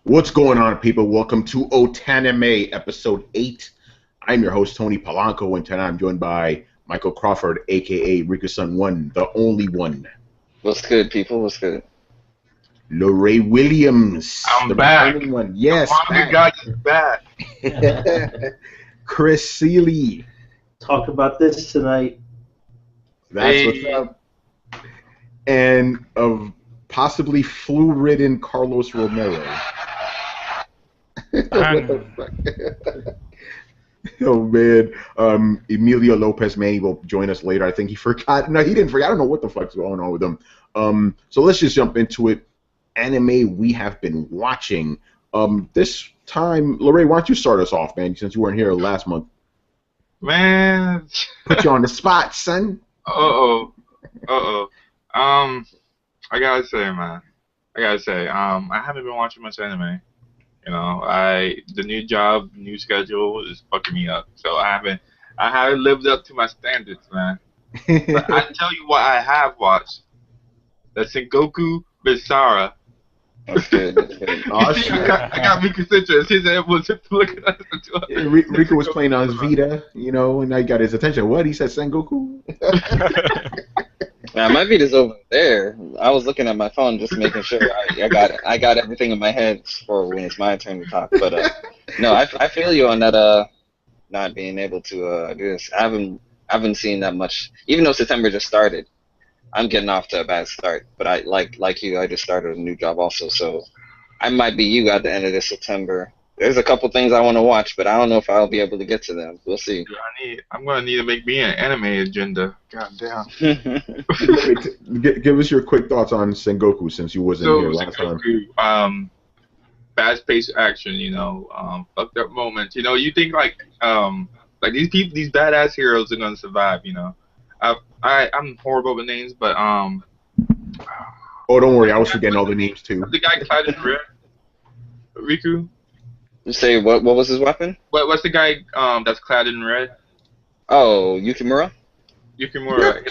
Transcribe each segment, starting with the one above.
What's going on, people? Welcome to Otanime, episode 8. I'm your host, Tony Polanco, and tonight I'm joined by Michael Crawford, a.k.a. Rikason 1, the only one. What's good, people? What's good? LeRay Williams, I'm the back. returning one. Yes, The guy is back. Chris Seeley. Talk about this tonight. That's what's up. And of possibly flu-ridden Carlos Romero. What the fuck? Oh man, Emilio Lopez, man, he will join us later. I think he forgot. No, he didn't forget. I don't know what the fuck's going on with him. So let's just jump into it. Anime we have been watching. This time, LeRay, why don't you start us off, man? Since you weren't here last month. Man. Put you on the spot, son. I gotta say, man. I haven't been watching much anime. You know, the new job, new schedule is fucking me up. So I haven't lived up to my standards, man. But I tell you what I have watched. That's Sengoku Basara. That's good. That's good. Oh, shit. I got Rika citrus. His head was looking at it. Rika was playing on his Vita, you know, and I got his attention. What? He said Sengoku? Now, my Vita's over there. I was looking at my phone just making sure I got everything in my head for when it's my turn to talk. But no, I feel you on that. Not being able to do this. I haven't seen that much. Even though September just started, I'm getting off to a bad start. But I like you. I just started a new job also, so I might be you at the end of this September. There's a couple things I want to watch, but I don't know if I'll be able to get to them. We'll see. Yeah, I'm gonna need to make me an anime agenda. God damn. Give us your quick thoughts on Sengoku since you wasn't here last time. Fast-paced action, you know, fucked up moments. You know, you think like these people, these badass heroes are gonna survive. You know, I'm horrible with names, but Oh, don't worry, I was forgetting all the names too. The guy clad in red, Riku. You say what was his weapon? What's the guy that's clad in red? Oh, Yukimura? Yukimura.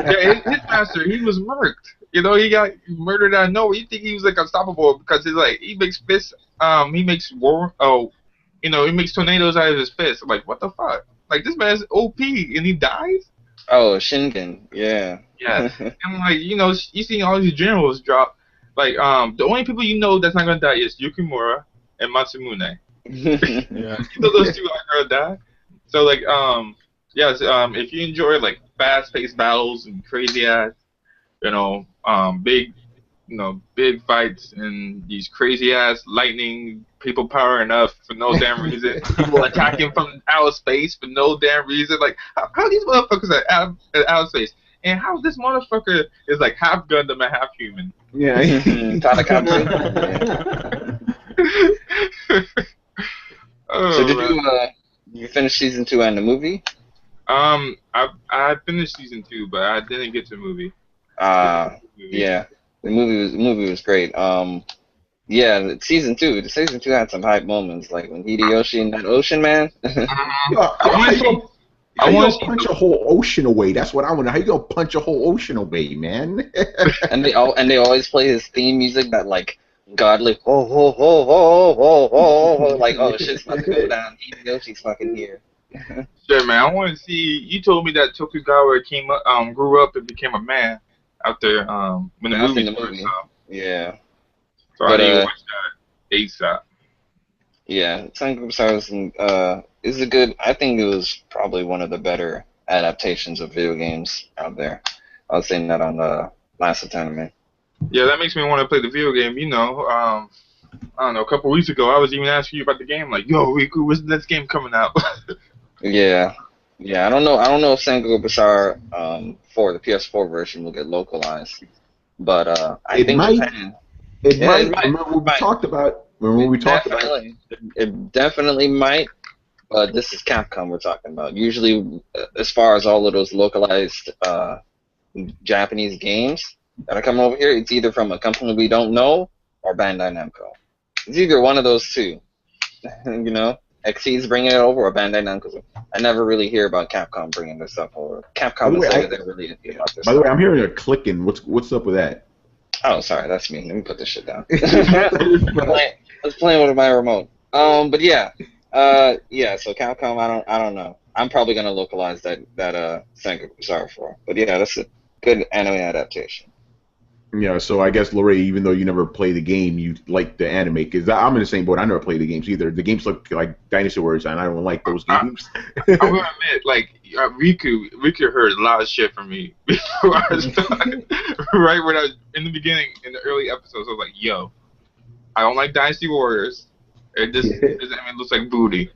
Yeah, his master, he was murked. You know, he got murdered out of nowhere. You think he was like unstoppable because he's like he makes fists. He makes he makes tornadoes out of his fists. Like what the fuck? Like this man's OP and he dies. Oh, Shingen. Yeah. Yeah. And like you know, you see all these generals drop. Like the only people you know that's not gonna die is Yukimura and Matsumune. Yeah. You know those two are gonna die. So like if you enjoy like fast-paced battles and crazy ass, big fights and these crazy ass lightning, people powering up for no damn reason, people attacking from outer space for no damn reason. Like how these motherfuckers are out of space, and how this motherfucker is like half Gundam and half human. Yeah. So did you finish season 2 and the movie? I finished season 2, but I didn't get to the movie. Yeah, the movie was great. Yeah, season 2 had some hype moments, like when Hideyoshi in that ocean, man. I want to punch a whole ocean away. That's what I want to. How you gonna punch a whole ocean away, man? and they always play his theme music, that like godly ho ho ho ho ho ho ho, like oh shit's about to go down. Hideyoshi's fucking here. Sure, man. I want to see. You told me that Tokugawa grew up and became a man after when the movie first out. Yeah. So I need to watch that ASAP. Yeah, Sengoku Basara is a good. I think it was probably one of the better adaptations of video games out there. I was saying that on the last Otanime. Yeah, that makes me want to play the video game. You know, I don't know. A couple weeks ago, I was even asking you about the game. Like, yo, Riku, when's the next game coming out? Yeah. I don't know if Sengoku Basara for the PS4 version will get localized, but I think Japan. It might. Remember what we talked about. It definitely might. But this is Capcom we're talking about. Usually, as far as all of those localized Japanese games that are coming over here, it's either from a company we don't know or Bandai Namco. It's either one of those two. You know, XC's bringing it over or Bandai Namco. I never really hear about Capcom bringing this stuff over. Capcom and Sega, they're really about this. By the way, I'm hearing a clicking. What's up with that? Oh, sorry, that's me. Let me put this shit down. I was playing with my remote. But yeah, yeah. So Capcom, I don't know. I'm probably gonna localize that Sengoku. Sorry for, but yeah, that's a good anime adaptation. Yeah, so I guess LeRay, even though you never play the game, you like the anime because I'm in the same boat. I never played the games either. The games look like dinosaurs, and I don't like those games. I'm gonna admit, like Riku heard a lot of shit from me before I started. Right when I was in the beginning, in the early episodes, I was like, "Yo, I don't like Dynasty Warriors. This anime looks like booty."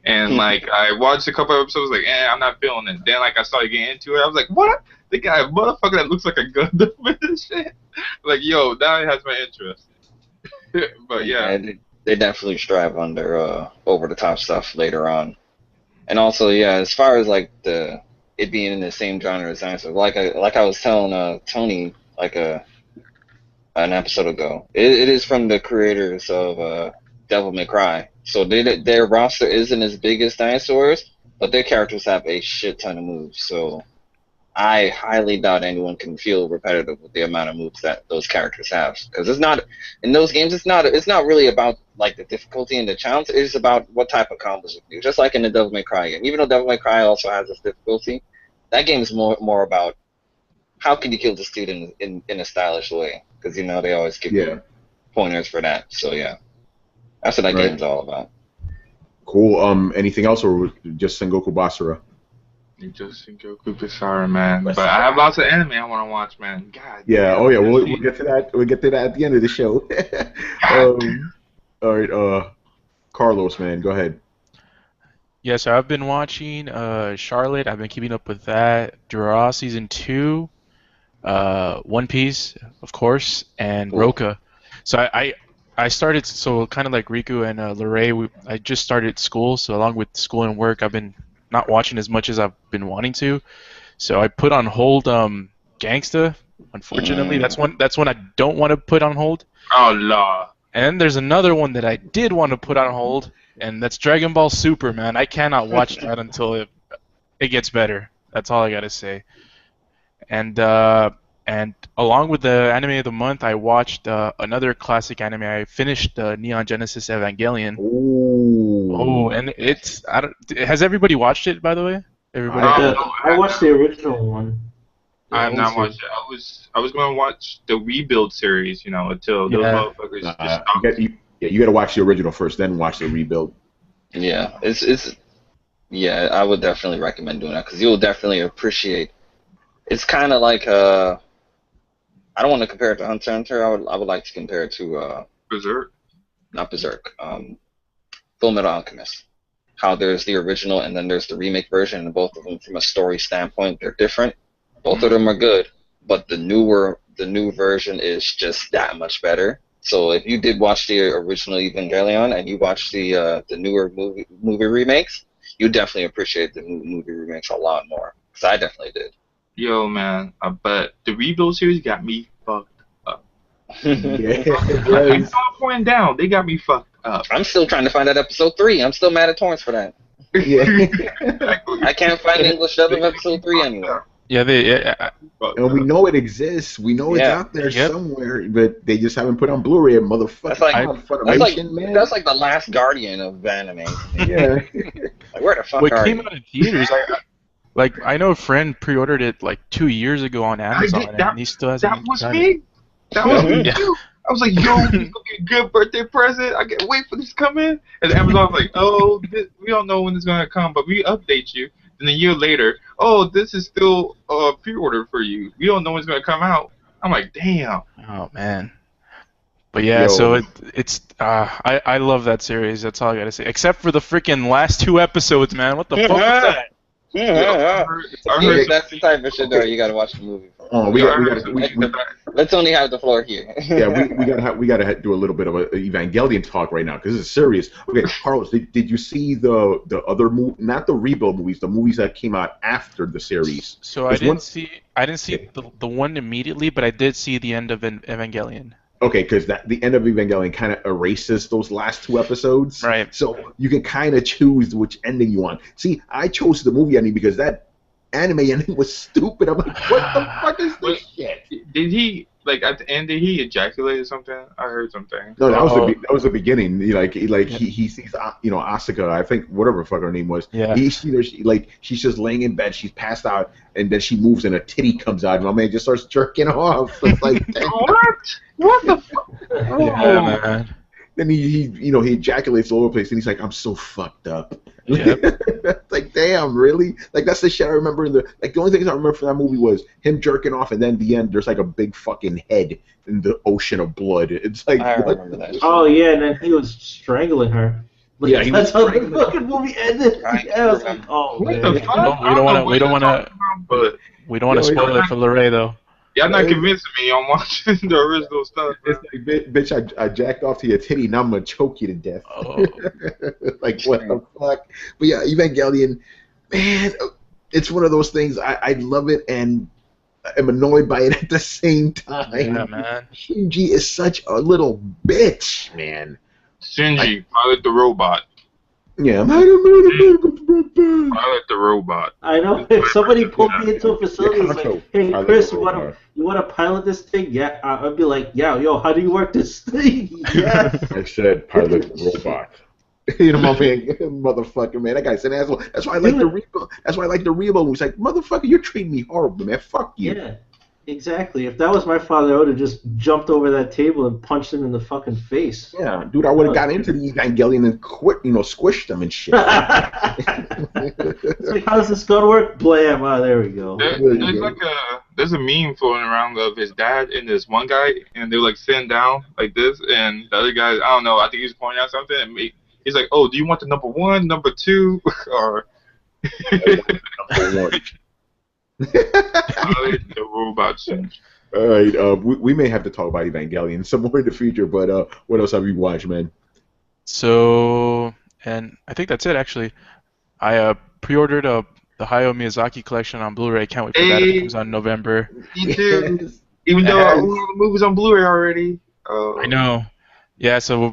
And like I watched a couple of episodes, like, I'm not feeling it. Then like I started getting into it, I was like, "What? They got a motherfucker that looks like a Gundam and shit." Like, yo, now it has my interest. But yeah, They definitely strive on their over the top stuff later on. And also, yeah, as far as like it being in the same genre as dinosaurs, like I was telling Tony like an episode ago, it is from the creators of Devil May Cry. So their roster isn't as big as dinosaurs, but their characters have a shit ton of moves. So I highly doubt anyone can feel repetitive with the amount of moves that those characters have, because it's not in those games. It's not really about like the difficulty and the challenge. It's about what type of combos you can do. Just like in the Devil May Cry game, even though Devil May Cry also has this difficulty, that game is more about how can you kill the student in a stylish way, because they always give you pointers for that. So yeah, that's what that game's all about. Cool. Anything else, or just Sengoku Basara? Just Sengoku Basara, man. But I have lots of anime I want to watch, man. God. Yeah. Oh yeah. We'll get to that. We'll get to that at the end of the show. All right. Carlos, man, go ahead. Yeah, so I've been watching Charlotte. I've been keeping up with that. Draw Season 2, One Piece, of course, and Roka. So I started, so kind of like Riku and LeRay, I just started school, so along with school and work, I've been not watching as much as I've been wanting to. So I put on hold Gangsta. Unfortunately, that's one I don't want to put on hold. Oh, Lord. And there's another one that I did want to put on hold, and that's Dragon Ball Super, man. I cannot watch that until it gets better. That's all I gotta say. And along with the anime of the month, I watched another classic anime. I finished Neon Genesis Evangelion. Oh, and has everybody watched it, by the way? Everybody? I watched the original one. I have not watched it. I was going to watch the Rebuild series, until those motherfuckers just stopped. You got to watch the original first, then watch the Rebuild. Yeah, I would definitely recommend doing that, because you'll definitely appreciate. It's kind of like I don't want to compare it to Hunter x Hunter. I would like to compare it to Berserk. Not Berserk. Full Metal Alchemist. How there's the original and then there's the remake version, and both of them, from a story standpoint, they're different. Both of them are good, but the new version is just that much better. So if you did watch the original Evangelion and you watched the newer movie remakes, you definitely appreciate the movie remakes a lot more. Because I definitely did. Yo, man, but the Rebuild series got me fucked up. Yeah, I'm pointing down. They got me fucked up. I'm still trying to find out episode 3. I'm still mad at Torrance for that. Yeah. I can't find the English dub of episode 3 anymore. Yeah, and we know it exists. We know it's out there somewhere, but they just haven't put on Blu-ray, motherfucker. That's like the last Guardian of anime. Yeah. Like, where the fuck are you? It came out in theaters. I know a friend pre-ordered it like 2 years ago on Amazon, and he still hasn't. That was me. That was me too. I was like, yo, this is gonna be a good birthday present. I can't wait for this to come in. And Amazon was like, oh, we don't know when it's gonna come, but we update you. And a year later, oh, this is still pre-order for you. We don't know when it's gonna come out. I'm like, damn. Oh man. But yeah, so it's I love that series. That's all I gotta say. Except for the freaking last 2 episodes, man. What the fuck was that? I heard that's the type of shit that you gotta watch the movie for. Oh, Let's only have the floor here. Yeah, we gotta do a little bit of a Evangelion talk right now, because this is serious. Okay, Carlos, did you see the other movie, not the Rebuild movies, the movies that came out after the series? So I didn't see the one immediately, but I did see the end of Evangelion. Okay, because the end of Evangelion kind of erases those last 2 episodes. Right. So you can kind of choose which ending you want. See, I chose the movie ending because that anime ending was stupid. I'm like, what the fuck is this shit? Did he like at the end, did he ejaculate or something? I heard something. No, Oh, that was the beginning. He sees Asuka. I think whatever the fuck her name was. yeah. He sees her. She's just laying in bed. She's passed out, and then she moves, and a titty comes out, and my man just starts jerking off. It's like, damn. What? What the fuck? Yeah, Oh. man. Then he ejaculates all over the place, and he's like, I'm so fucked up. Yep. It's like, damn, really? Like, that's the shit I remember the only things I remember from that movie was him jerking off, and then at the end, there's like a big fucking head in the ocean of blood. It's like, I what? remember that. Oh yeah, and then he was strangling her. Like, Yeah, he was that's how the strangling her. fucking movie ended. I Yeah, I was like, remember. oh What man. the We fuck? don't wanna- we don't wanna- But We don't want to Yo, spoil it for LeRay, though. y'all not convincing me on watching the original stuff. Man. It's like, bitch, I jacked off to your titty, now I'm gonna choke you to death. Oh. Like, what the fuck? But yeah, Evangelion, man, it's one of those things. I love it and I'm annoyed by it at the same time. Yeah, man. Shinji is such a little bitch, man. Shinji, pilot the robot. Yeah, Pilot the robot. I know. If somebody pulled me into a facility and was like, "Hey, Pilot Chris, the you want to pilot this thing?" Yeah, I'd be like, "Yeah, yo, how do you work this thing?" Yeah. I said pilot robot. You know, my man, motherfucker, man. That guy's an asshole. That's why I like the Rebo. That's why I like the Rebo. He's like, motherfucker, you're treating me horrible, man. Fuck you. Yeah, exactly. If that was my father, I would have just jumped over that table and punched him in the fucking face. Yeah, dude, I would have got into the Evangelion and quit, squished them and shit. It's like, how does this gun work? Blam! Ah, there we go. There's a meme floating around of his dad and this one guy, and they're like sitting down like this, and the other guy, I don't know, I think he's pointing out something, and he's like, "Oh, do you want the number 1, number 2, or?" The robot Shinji. All right, we may have to talk about Evangelion some more in the future, but what else have you watched, man? So, and I think that's it, actually. I pre-ordered the Hayao Miyazaki collection on Blu-ray. Can't wait for that. It comes out in November. He did. Even though all the movies on Blu-ray already. I know. Yeah, so,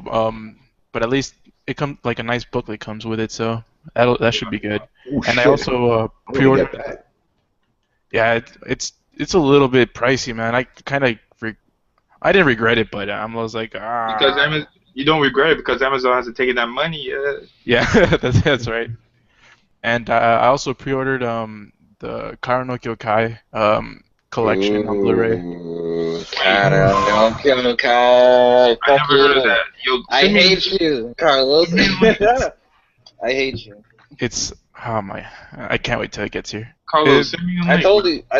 but at least it comes, like a nice booklet comes with it, so that should be good. Oh, And I shit. also I'm gonna pre-ordered. get that. Yeah, it's a little bit pricey, man. I I didn't regret it, but I was like, Because you don't regret it because Amazon hasn't taken that money yet. Yeah, that's right. And I also pre-ordered the Kara no Kyokai collection on Blu-ray. Kara no Kyokai. I Fuck never heard of you. that. Yo, I hate you, Carlos. I hate you. It's I can't wait till it gets here. Carlos, send me a I link.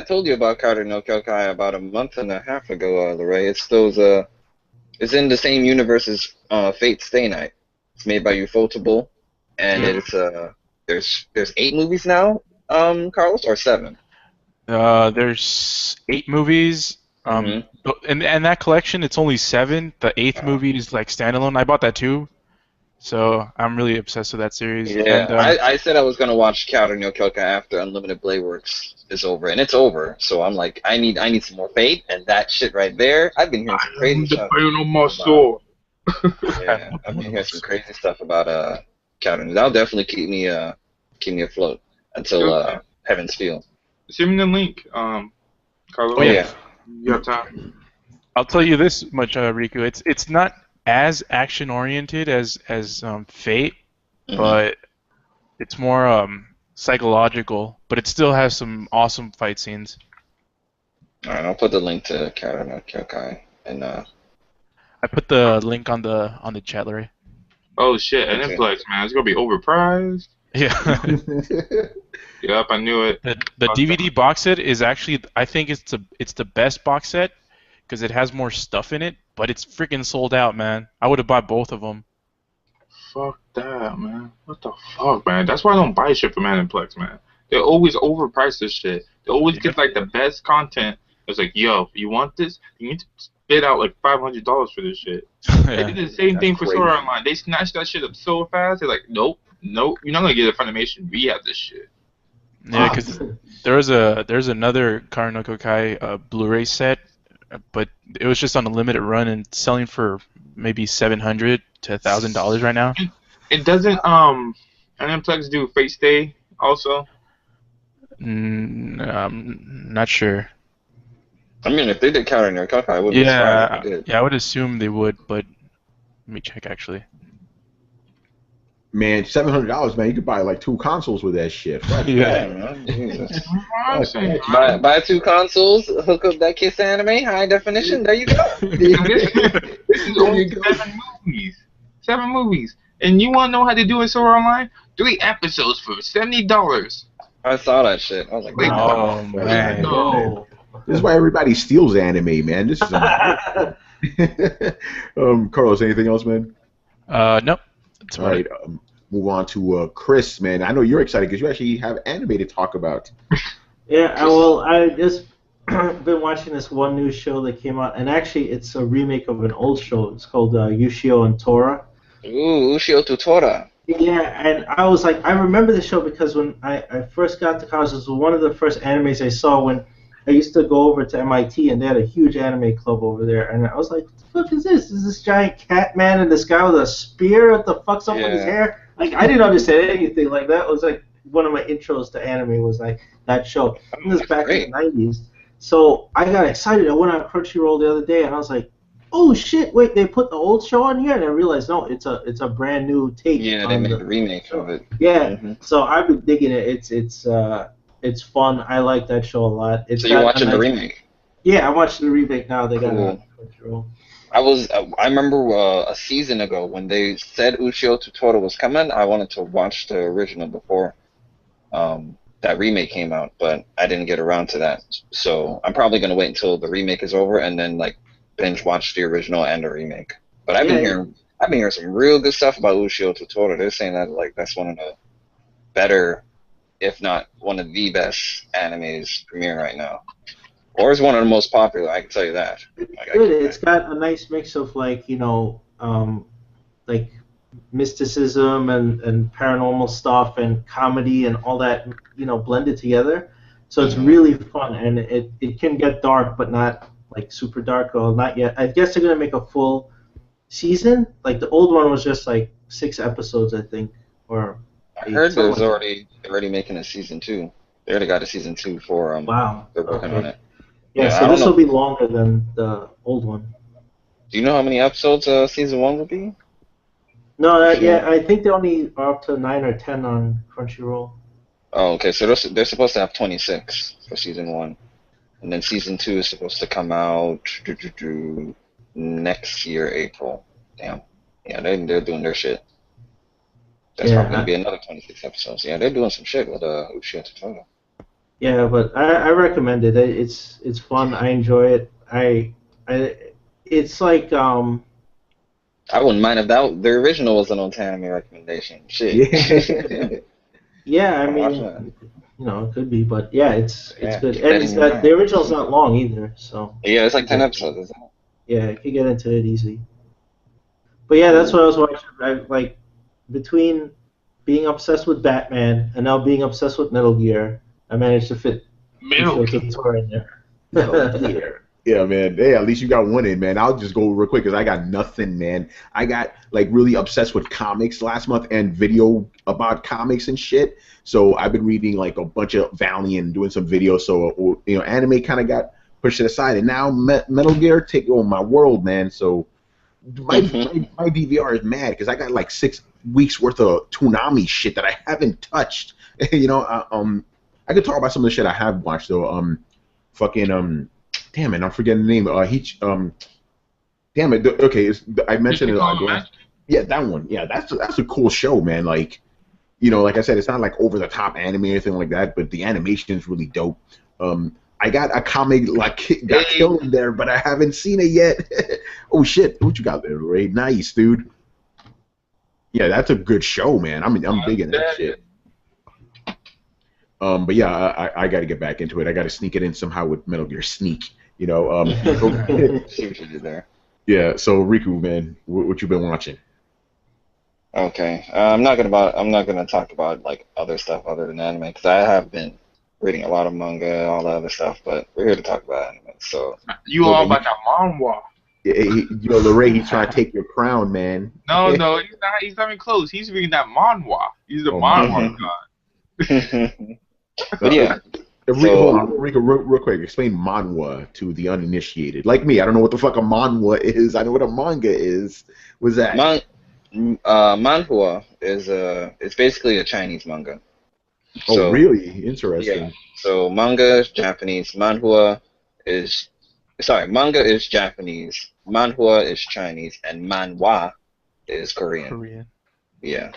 told you about Kara no Kyokai about a month and a half ago, LeRay. It's those it's in the same universe as Fate Stay Night. It's made by Ufotable, and it's there's 8 movies now, Carlos, or 7? There's 8 movies. But and that collection, it's only 7. The 8th movie is like standalone. I bought that too. So I'm really obsessed with that series. Yeah, And, I said I was gonna watch Kara no Kyokai after Unlimited Blade Works is over, and it's over. So I'm like, I need some more Fate, and that shit right there. I've been hearing some crazy stuff. No more sword. Yeah, I've been hearing some crazy stuff about Kara. That'll definitely keep me afloat until Heaven's Feel. Send me the link, Carlos. Oh, yeah. You have time. I'll tell you this much, Riku. It's not as action oriented as Fate, but it's more psychological. But it still has some awesome fight scenes. All right, I'll put the link to Kara no Kyokai, and I put the link on the chat, LeRay. Oh shit, Okay. Aniplex, man, it's gonna be overpriced. Yeah. Yep, I knew it. The DVD box set is actually, I think it's the best box set because it has more stuff in it, but it's freaking sold out, man. I would have bought both of them. Fuck that, man. What the fuck, man? That's why I don't buy shit from Aniplex, man. They always overprice this shit. They always get like the best content. It's like, yo, you want this? You need to spit out like $500 for this shit. They did the same thing for crazy. Sword Art Online. They snatched that shit up so fast. They're like, nope, you're not gonna get it from Funimation. We have this shit. Yeah, because there's another Kara no Kokai Blu-ray set, but it was just on a limited run and selling for maybe $700 to $1,000 right now. It doesn't Aniplex do Fate Stay also? I'm not sure. I mean, if they did Counter Narcotica, I wouldn't be surprised if they did. Yeah, I would assume they would, but let me check actually. Man, $700, man. You could buy like 2 consoles with that shit. Fuck Yeah, that. man. Jesus. That's what I'm saying. Buy 2 consoles, hook up that Kiss anime, high definition. There you go. This is only 7 movies. 7 movies. And you want to know how to do it so online? 3 episodes for $70. I saw that shit. I was like, wait, Oh man. Oh. This is why everybody steals anime, man. This is Carlos, anything else, man? Nope. That's All right, move on to Chris, man. I know you're excited because you actually have anime to talk about. Yeah, well, I just been watching this one new show that came out, and actually it's a remake of an old show. It's called Ushio and Tora. ooh, Ushio Tutora. Yeah, and I was like, I remember the show because when I first got to college, it was one of the first animes I saw when I used to go over to MIT, and they had a huge anime club over there, and I was like, what the fuck is this? Is this giant cat man and this guy with a spear? What the fuck's up with his hair? Like, I didn't understand anything. Like, that was like one of my intros to anime was like that show. And this was back in the 90s. So I got excited. I went on Crunchyroll the other day, and I was like, oh shit, wait, they put the old show on here? And I realized, no, it's a brand new take. Yeah, they made a remake of it. Yeah, so I've been digging it. It's fun. I like that show a lot. So you're watching the remake? Yeah, I'm watching the remake now. They got Cool. it on Crunchyroll. I remember a season ago when they said Ushio Tutora was coming. I wanted to watch the original before that remake came out, but I didn't get around to that. So I'm probably gonna wait until the remake is over and then like binge watch the original and the remake. But I've been hearing some real good stuff about Ushio Tutora. They're saying that like that's one of the better, if not one of the best animes premiering right now. Or is one of the most popular, I can tell you that. Good. It's got a nice mix of like, like mysticism and paranormal stuff and comedy and all that, blended together. So it's really fun, and it can get dark, but not like super dark, or not yet. I guess they're gonna make a full season. Like the old one was just like 6 episodes, I think, or. I heard there's already making a season 2. They already got a season 2 for Wow. They're working on it. Yeah, so this will be longer than the old one. Do you know how many episodes season 1 will be? No, I think they only are up to 9 or 10 on Crunchyroll. Oh, okay. So they're supposed to have 26 for season 1, and then season 2 is supposed to come out next year, April. Damn. Yeah, they're doing their shit. That's probably gonna be another 26 episodes. Yeah, they're doing some shit with Ushio Tutora. Yeah, but I recommend it. It's fun. I enjoy it. It's like I wouldn't mind if the original was an Otanime recommendation. Shit. Yeah, I mean, it could be, but yeah, it's good. And it's the original's not long either, so. Yeah, it's like 10 episodes, isn't it? Yeah, you can get into it easy. But yeah, that's what I was watching. Between being obsessed with Batman and now being obsessed with Metal Gear, I managed to fit Metal Gear in there. Metal Gear. Yeah, man. Hey, at least you got one in, man. I'll just go real quick because I got nothing, man. I got like really obsessed with comics last month and video about comics and shit. So I've been reading like a bunch of Valiant and doing some videos. So anime kind of got pushed to the side, and now Metal Gear take over my world, man. So my DVR is mad because I got like 6 weeks worth of Toonami shit that I haven't touched. I could talk about some of the shit I have watched though. Damn it, I'm forgetting the name. Damn it. Okay, I mentioned it. Yeah, that one. Yeah, that's a cool show, man. Like, like I said, it's not like over the top anime or anything like that, but the animation is really dope. I got a comic like got killed in there, but I haven't seen it yet. Oh shit, what you got there, LeRay? Nice, dude. Yeah, that's a good show, man. I'm digging that shit. But yeah, I got to get back into it. I got to sneak it in somehow with Metal Gear Sneak. See what you did there. Yeah. So Riku, man, what you been watching? Okay. I'm not gonna talk about like other stuff other than anime because I have been reading a lot of manga, all the other stuff. But we're here to talk about anime. So you all about that manhwa. Yeah, LeRay, he's trying to take your crown, man. No, he's not. He's not even close. He's reading that manhwa. He's the manhwa god. But yeah, Hold So on, Rico, real quick. Explain manhwa to the uninitiated. Like me, I don't know what the fuck a manhwa is. I know what a manga is. What's that? manhua is it's basically a Chinese manga. Oh, So really? yeah, Interesting. so manga is Japanese, is manga is Japanese, manhua is Chinese, and manhwa is Korean. Korean. Yeah.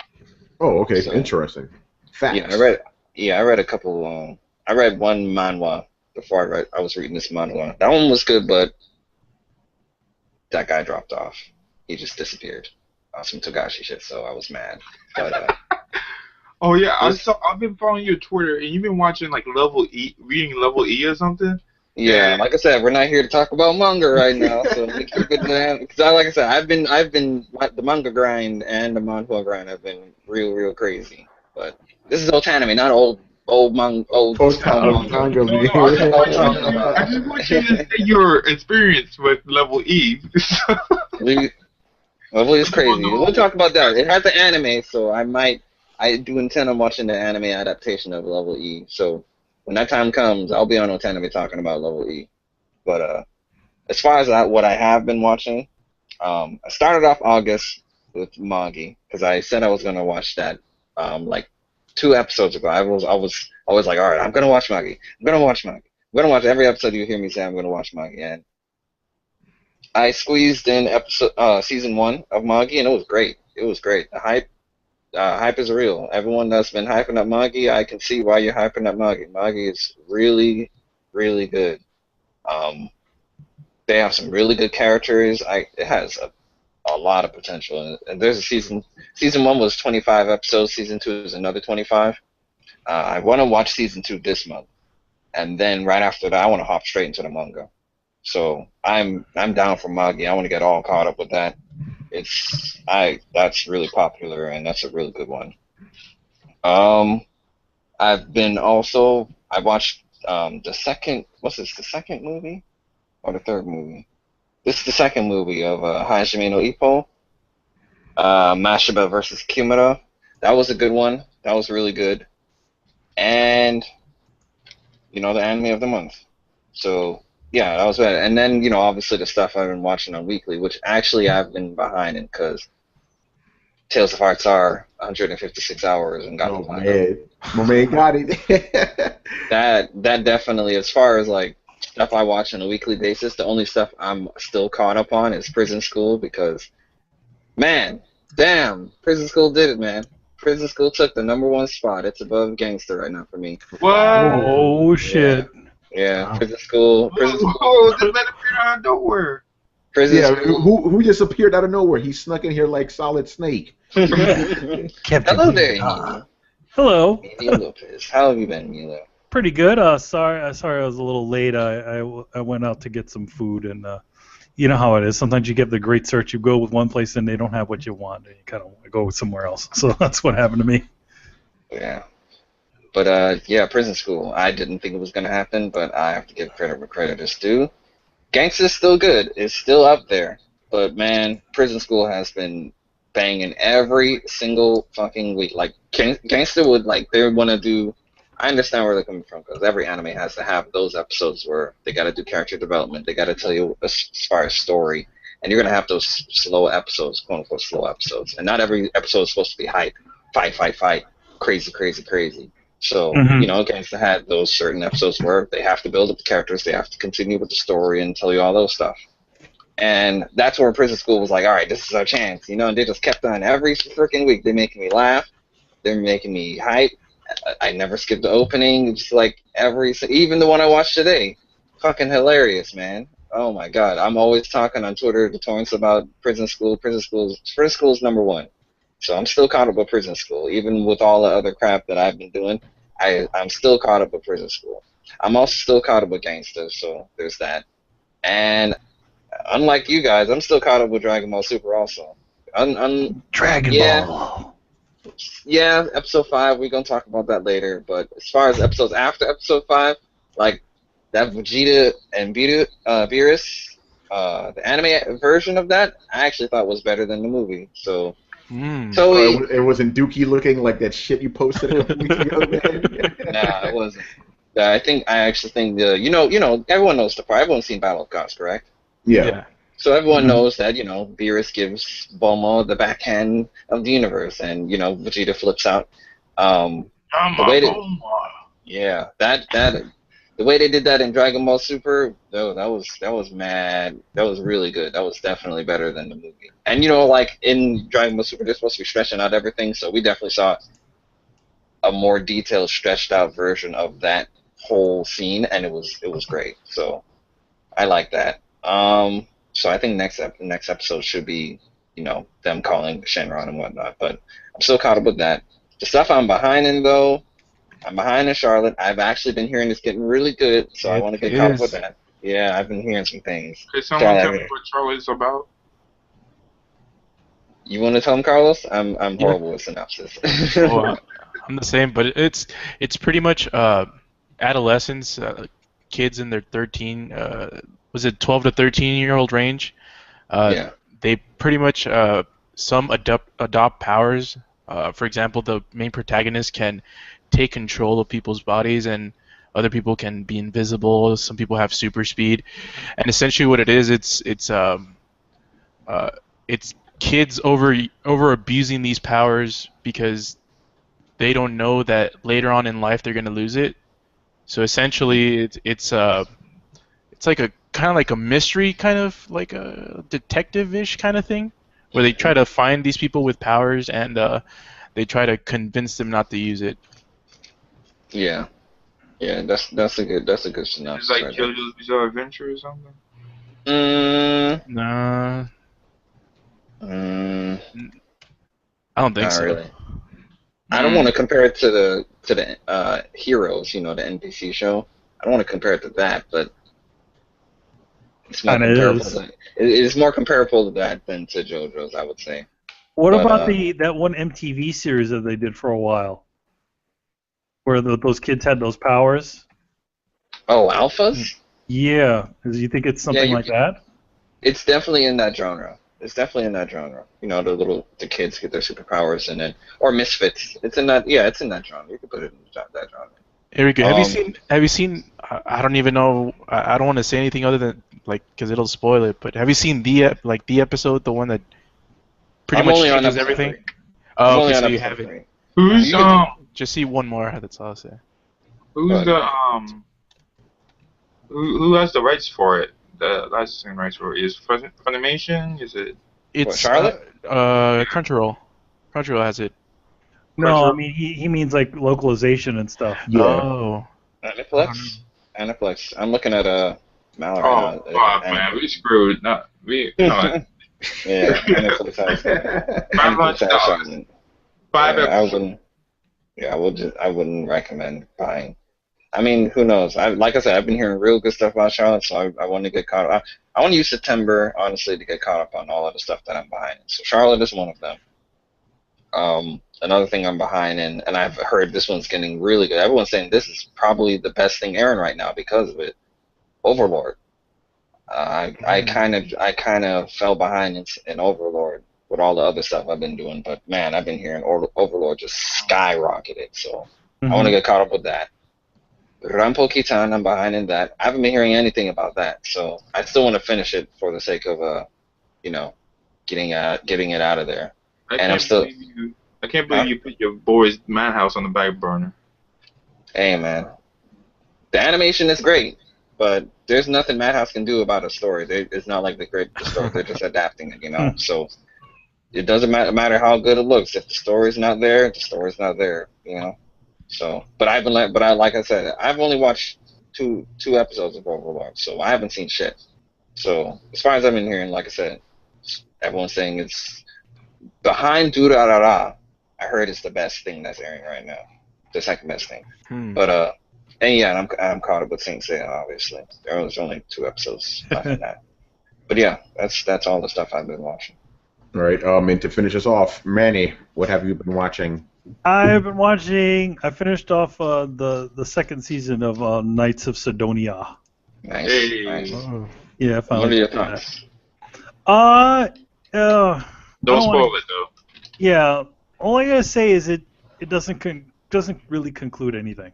Oh, okay. So Interesting. yeah, Facts. I read a couple. I read one manhwa before I was reading this manhwa. That one was good, but that guy dropped off. He just disappeared. Some Togashi shit, so I was mad. But Oh yeah, this I've been following your Twitter, and you've been watching like Level E, reading Level E or something. Yeah, And like I said, we're not here to talk about manga right now, so let me keep it down. Because like I said, the manga grind and the manhwa grind have been real crazy. But this is Otanime, not old Oh, town manga. manga, no, no, That's what I'm talking I about. just want you to say your experience with Level E. Level is Well, crazy. We'll talk about that. It has the anime, so I do intend on watching the anime adaptation of Level E. So when that time comes, I'll be on Otanime talking about Level E. But as far as what I have been watching, I started off August with Magi because I said I was gonna watch that like 2 episodes ago. I was always like, all right, I'm gonna watch Magi. I'm gonna watch Magi. I'm gonna watch every episode you hear me say I'm gonna watch Magi. And I squeezed in season 1 of Magi, and it was great. It was great. The hype is real. Everyone that's been hyping up Magi, I can see why you're hyping up Magi. Magi is really good. Um, they have some really good characters. It has a lot of potential. And there's a season 1 was 25 episodes. Season 2 is another 25. I want to watch season 2 this month, and then right after that, I want to hop straight into the manga. So I'm down for Magi. I want to get all caught up with that. That's really popular, and that's a really good one. Um, I watched the second, what's this, the second movie or the third movie? This is the second movie of Hajime no Ippo, Mashaba versus Kimura. That was a good one. That was really good. And the anime of the month. So yeah, that was bad. And then obviously the stuff I've been watching on weekly, which actually I've been behind in because Tales of Hearts are 156 hours and got the Oh platinum. man, my man got it. That definitely, as far as like stuff I watch on a weekly basis, the only stuff I'm still caught up on is Prison School because, man, damn, Prison School did it, man. Prison School took the #1 spot. It's above Gangster right now for me. What? Oh shit! Yeah, Wow. Prison School, Whoa, this man appeared out of nowhere. Prison Yeah, School. who just appeared out of nowhere? He snuck in here like Solid Snake. Captain Hello there, America. Emilio. Hello. Emilio Lopez. How have you been, Emilio? Pretty good. Sorry I was a little late. I went out to get some food, and you know how it is. Sometimes you get the great search. You go with one place and they don't have what you want, and you kind of go somewhere else. So that's what happened to me. Yeah. But yeah, Prison School. I didn't think it was gonna happen, but I have to give credit where credit is due. Gangsta's still good. It's still up there. But man, Prison School has been banging every single fucking week. Like Gangsta would they want to do. I understand where they're coming from because every anime has to have those episodes where they got to do character development. They got to tell you as far as story, and you're gonna have those slow episodes, quote unquote slow episodes. And not every episode is supposed to be hype, fight, crazy. So, Mhm. Gangsta had those certain episodes where they have to build up the characters, they have to continue with the story and tell you all those stuff. And that's where Prison School was like, all right, this is our chance, and they just kept on every freaking week. They're making me laugh, they're making me hype. I never skipped the opening. It's like even the one I watched today, fucking hilarious, man. Oh my god, I'm always talking on Twitter to torrents about Prison School. Prison School is #1. So I'm still caught up with Prison School, even with all the other crap that I've been doing. I'm still caught up with Prison School. I'm also still caught up with Gangsta, so there's that. And unlike you guys, I'm still caught up with Dragon Ball Super also. Dragon Yeah, Ball. yeah, episode 5, we're gonna talk about that later. But as far as episodes after episode 5, like that Vegeta and Beerus, the anime version of that, I actually thought was better than the movie. So It wasn't Dookie looking like that shit you posted a couple weeks ago, man. nah, it wasn't. I actually think everyone knows the part. Everyone's seen Battle of Gods, correct? Yeah. So everyone knows that Beerus gives Bulma the backhand of the universe, and Vegeta flips out. The way that the way they did that in Dragon Ball Super, that was mad. That was really good. That was definitely better than the movie. And like in Dragon Ball Super, they're supposed to be stretching out everything, so we definitely saw a more detailed, stretched out version of that whole scene, and it was great. So I like that. So I think next episode should be them calling Shenron and whatnot. But I'm still caught up with that. The stuff I'm behind in though, I'm behind in Charlotte. I've actually been hearing it's getting really good, so I want to get caught up with that. Yeah, I've been hearing some things. Could someone tell me what Charlotte's about? You want to tell them, Carlos? I'm horrible with synopsis. Well, I'm the same, but it's pretty much adolescents, kids in their 12 to 13-year-old range. They pretty much some adopt powers. For example, the main protagonist can take control of people's bodies, and other people can be invisible. Some people have super speed, and essentially what it is, it's kids over abusing these powers because they don't know that later on in life they're going to lose it. So essentially, it's like a kind of like a mystery, kind of like a detective-ish kind of thing, where they try to find these people with powers and they try to convince them not to use it. Yeah, that's a good synopsis. It's like JoJo's Adventure or something. Nah. I don't think not so. Really. I don't want to compare it to the Heroes, the NBC show. I don't want to compare it to that, but it's more comparable. It's more comparable to that than to JoJo's, I would say. What about that one MTV series that they did for a while, where those kids had those powers? Oh, Alphas? Yeah. Do you think it's something like that? It's definitely in that genre. The kids get their superpowers or Misfits. It's in that. Yeah, it's in that genre. You can put it in that genre. Here we go. Have you seen? I don't even know. I don't want to say anything other than because it'll spoil it. But have you seen the episode, the one that pretty much changes everything? 3. Oh, okay, so you haven't. Who's Just see one more. That's all I'll say. Who's the Who has the rights for it? The licensing rights for it is Funimation. Is it? It's Charlotte. Crunchyroll. Crunchyroll has it. No, I mean he means like localization and stuff. Yeah. Oh. Aniplex. I'm looking at Mallory. Oh, man, we screwed. Not we. Yeah, Aniplex has $500. I wouldn't recommend buying. I mean, who knows? Like I said, I've been hearing real good stuff about Charlotte, so I want to get caught up. I want to use September, honestly, to get caught up on all of the stuff that I'm behind. So Charlotte is one of them. Another thing I'm behind in, and I've heard this one's getting really good. Everyone's saying this is probably the best thing airing right now because of it. Overlord. I kind of fell behind in Overlord with all the other stuff I've been doing, but man, I've been hearing Overlord just skyrocketed. So I want to get caught up with that. Rampo Kitan, I'm behind in that. I haven't been hearing anything about that, so I still want to finish it for the sake of getting it out of there. I can't believe you put your boy's Madhouse on the back burner. Hey man, the animation is great, but there's nothing Madhouse can do about a story. It's not like the story; they're just adapting it, So it doesn't matter how good it looks. If the story's not there, the story's not there, So, but like I said, I've only watched two episodes of Overlord, so I haven't seen shit. So, as far as I've been hearing, like I said, everyone's saying it's behind Durarara. I heard it's the best thing that's airing right now, the second best thing. But I'm caught up with Saint Seiya, obviously. There was only 2 episodes left in that. But yeah, that's all the stuff I've been watching. All right. And to finish us off, Manny, what have you been watching? I finished off the second season of Knights of Sidonia. Nice. Hey. Oh. Yeah, I finally. What are your thoughts? Don't spoil it though. Yeah, all I gotta say is it doesn't really conclude anything.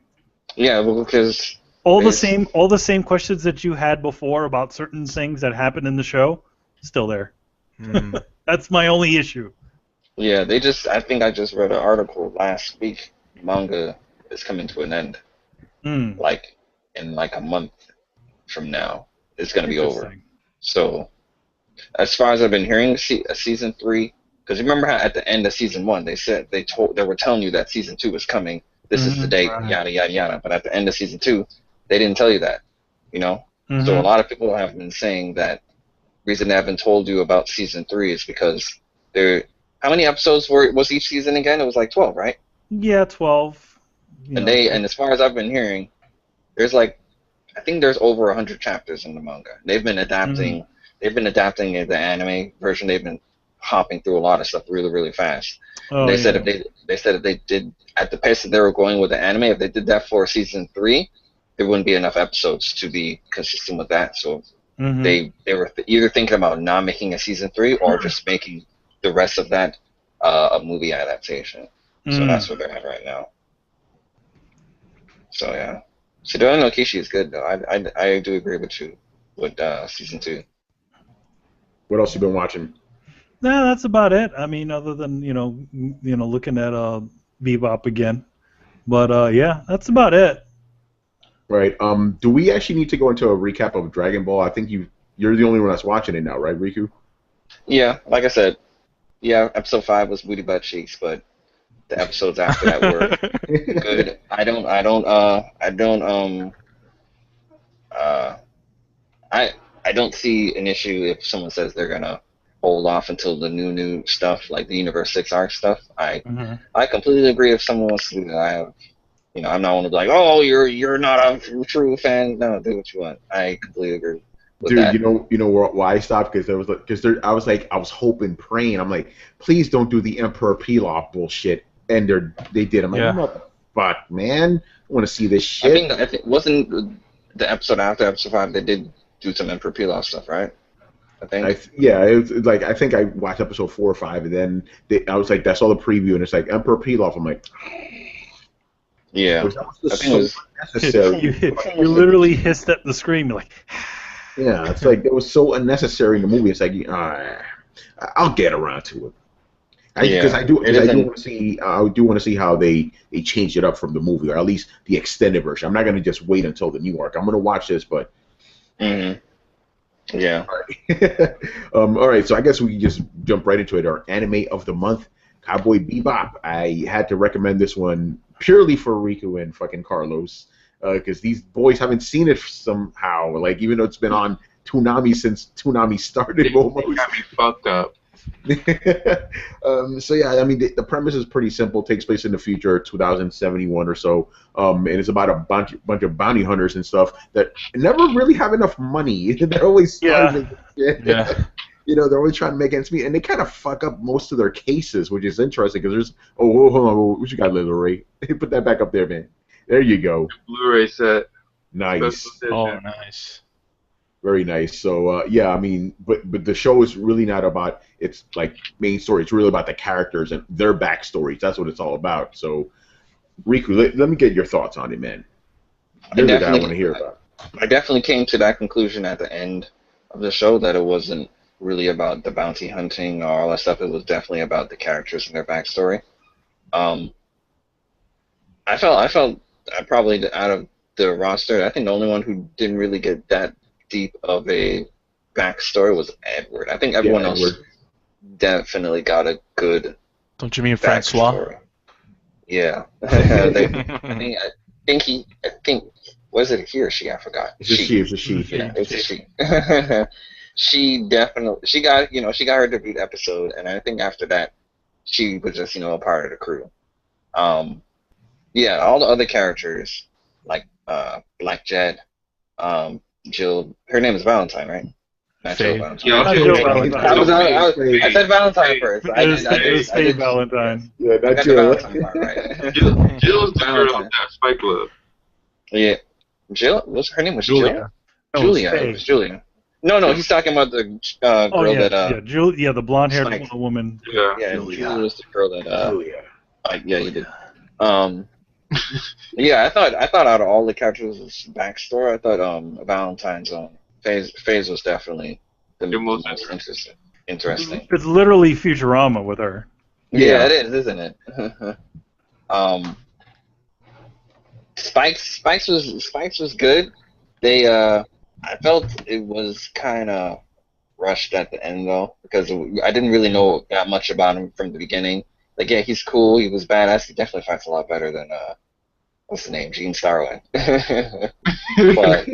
Yeah, because All the there's- same questions that you had before about certain things that happened in the show, still there. Mm. That's my only issue. yeah, I think I just read an article last week. Manga is coming to an end. Mm. Like in like a month from now, it's gonna be over. Interesting. So as far as I've been hearing, season 3, because remember how at the end of season 1 they were telling you that season 2 was coming. This is the Mhm. date, Right. yada yada yada. But at the end of season 2, they didn't tell you that. You know. Mhm. So a lot of people have been saying that reason they haven't told you about season 3 is because there. How many episodes was each season again? It was like 12, right? Yeah, 12. And as far as I've been hearing, there's like I think there's over 100 chapters in the manga. They've been adapting. They've been adapting the anime version. They've been hopping through a lot of stuff really, really fast. Oh, They yeah. said if they did at the pace that they were going with the anime, if they did that for season 3, there wouldn't be enough episodes to be consistent with that. So Mhm. they were either thinking about not making a season 3 or just making the rest of that a movie adaptation. So that's where they're at right now. So yeah, Shidori no Kishi is good though. I do agree with you with season 2. What else you been watching? No, that's about it. I mean, other than looking at Bebop again, but yeah, that's about it. Right. Do we actually need to go into a recap of Dragon Ball? I think you're the only one that's watching it now, right, Riku? Yeah, like I said, yeah, episode 5 was booty butt cheeks, but the episodes after that were good. I don't see an issue if someone says they're gonna hold off until the new stuff, like the Universe 6 arc stuff. I completely agree if someone wants to do that. I'm not one to be like, oh, you're not a true fan. No, do what you want. I completely agree with Dude, that. you know why I stopped? Because I was hoping, praying. I'm like, please don't do the Emperor Pilaf bullshit, and they did. I'm like, Yeah. what the fuck, man? I want to see this shit. I think wasn't the episode after episode 5 they did do some Emperor Pilaf stuff, right? I think. It's like I think I watched episode 4 or 5, and then I was like, that's all the preview, and it's like Emperor Pilaf. I'm like, Yeah. that was just I think it was- unnecessary. You literally hissed at the screen. You're like, Yeah, it's like it was so unnecessary in the movie. It's like, I'll get around to it. Because I do want to see how they changed it up from the movie, or at least the extended version. I'm not going to just wait until the new arc. I'm going to watch this, but. Yeah. All right, so I guess we can just jump right into it. Our anime of the month, Cowboy Bebop. I had to recommend this one purely for Riku and fucking Carlos, because these boys haven't seen it somehow. Like, even though it's been on Toonami since Toonami started, almost. It got me fucked up. So yeah, I mean the premise is pretty simple. It takes place in the future, 2071 or so, and it's about a bunch of bounty hunters and stuff that never really have enough money. They're always starving. Yeah. They're always trying to make ends meet, and they kind of fuck up most of their cases, which is interesting because there's hold on, what you got, LeRay? Put that back up there, man. There you go. Blu-ray set. Nice. Oh, nice. Very nice. So yeah, I mean, but the show is really not about its like main story. It's really about the characters and their backstories. That's what it's all about. So, Riku, let me get your thoughts on it, man. You're the guy I want to hear about. I definitely came to that conclusion at the end of the show that it wasn't really about the bounty hunting or all that stuff. It was definitely about the characters and their backstory. I felt probably out of the roster, I think the only one who didn't really get that deep of a backstory was Edward. I think everyone else definitely got a good. Don't you mean Francois? Yeah. I think was it he or she? I forgot. It's a she. Yeah, it's a she. She got her debut episode, and I think after that she was just a part of the crew. Yeah, all the other characters like Black Jet, Jill. Her name is Valentine, right? Not Jill Valentine. Yeah, Not Jill Jill Valentine. I said Valentine first. it was Faye Valentine. Yeah, I not got the Jill. Valentine part right. Jill's the girl Valentine. of that Spike Club. Yeah, Jill. Her name was Julia. Jill. No, Julia. Faye. It was Julia. No, he's talking about the girl that the blonde-haired Spike. woman. Yeah. Yeah, Julia. Julia was the girl that Julia. yeah, he did. Yeah, I thought out of all the characters' backstory, I thought Valentine's phase was definitely the most most interesting. interesting. It's literally Futurama with her. Yeah, it is, isn't it? um, Spikes was good. They I felt it was kind of rushed at the end though because I didn't really know that much about him from the beginning. Like, yeah, he's cool. He was badass. He definitely fights a lot better than what's the name, Gene Starlin. But